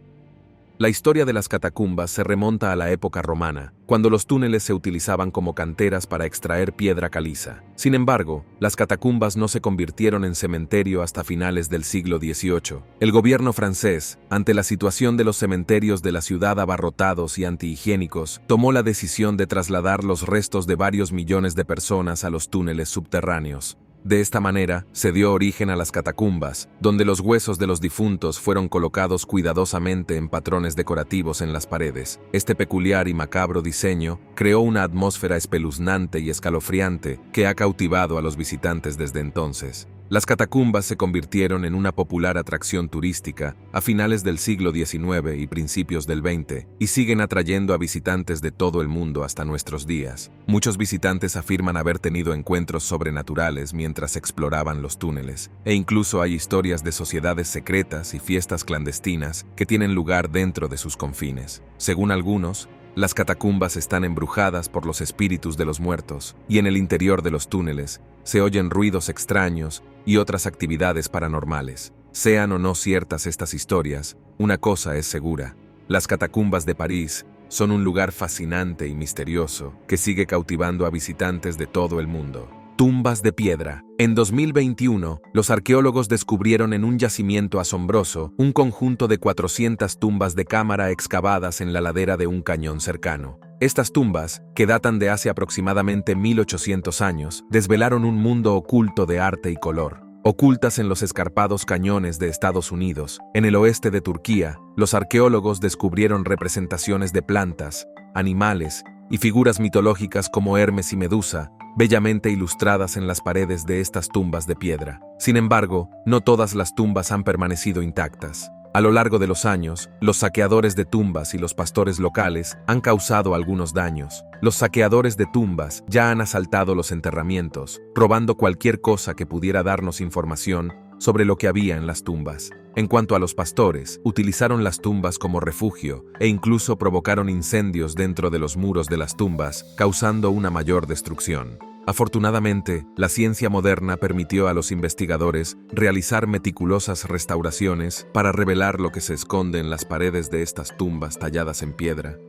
La historia de las catacumbas se remonta a la época romana, cuando los túneles se utilizaban como canteras para extraer piedra caliza. Sin embargo, las catacumbas no se convirtieron en cementerio hasta finales del siglo XVIII. El gobierno francés, ante la situación de los cementerios de la ciudad abarrotados y antihigiénicos, tomó la decisión de trasladar los restos de varios millones de personas a los túneles subterráneos. De esta manera, se dio origen a las catacumbas, donde los huesos de los difuntos fueron colocados cuidadosamente en patrones decorativos en las paredes. Este peculiar y macabro diseño creó una atmósfera espeluznante y escalofriante que ha cautivado a los visitantes desde entonces. Las catacumbas se convirtieron en una popular atracción turística a finales del siglo XIX y principios del XX, y siguen atrayendo a visitantes de todo el mundo hasta nuestros días. Muchos visitantes afirman haber tenido encuentros sobrenaturales mientras exploraban los túneles, e incluso hay historias de sociedades secretas y fiestas clandestinas que tienen lugar dentro de sus confines. Según algunos, las catacumbas están embrujadas por los espíritus de los muertos, y en el interior de los túneles se oyen ruidos extraños y otras actividades paranormales. Sean o no ciertas estas historias, una cosa es segura: las catacumbas de París son un lugar fascinante y misterioso que sigue cautivando a visitantes de todo el mundo. Tumbas de piedra. En 2021, los arqueólogos descubrieron en un yacimiento asombroso un conjunto de 400 tumbas de cámara excavadas en la ladera de un cañón cercano. Estas tumbas, que datan de hace aproximadamente 1800 años, desvelaron un mundo oculto de arte y color. Ocultas en los escarpados cañones de Estados Unidos, en el oeste de Turquía, los arqueólogos descubrieron representaciones de plantas, animales y figuras mitológicas como Hermes y Medusa, bellamente ilustradas en las paredes de estas tumbas de piedra. Sin embargo, no todas las tumbas han permanecido intactas. A lo largo de los años, los saqueadores de tumbas y los pastores locales han causado algunos daños. Los saqueadores de tumbas ya han asaltado los enterramientos, robando cualquier cosa que pudiera darnos información sobre lo que había en las tumbas. En cuanto a los pastores, utilizaron las tumbas como refugio e incluso provocaron incendios dentro de los muros de las tumbas, causando una mayor destrucción. Afortunadamente, la ciencia moderna permitió a los investigadores realizar meticulosas restauraciones para revelar lo que se esconde en las paredes de estas tumbas talladas en piedra.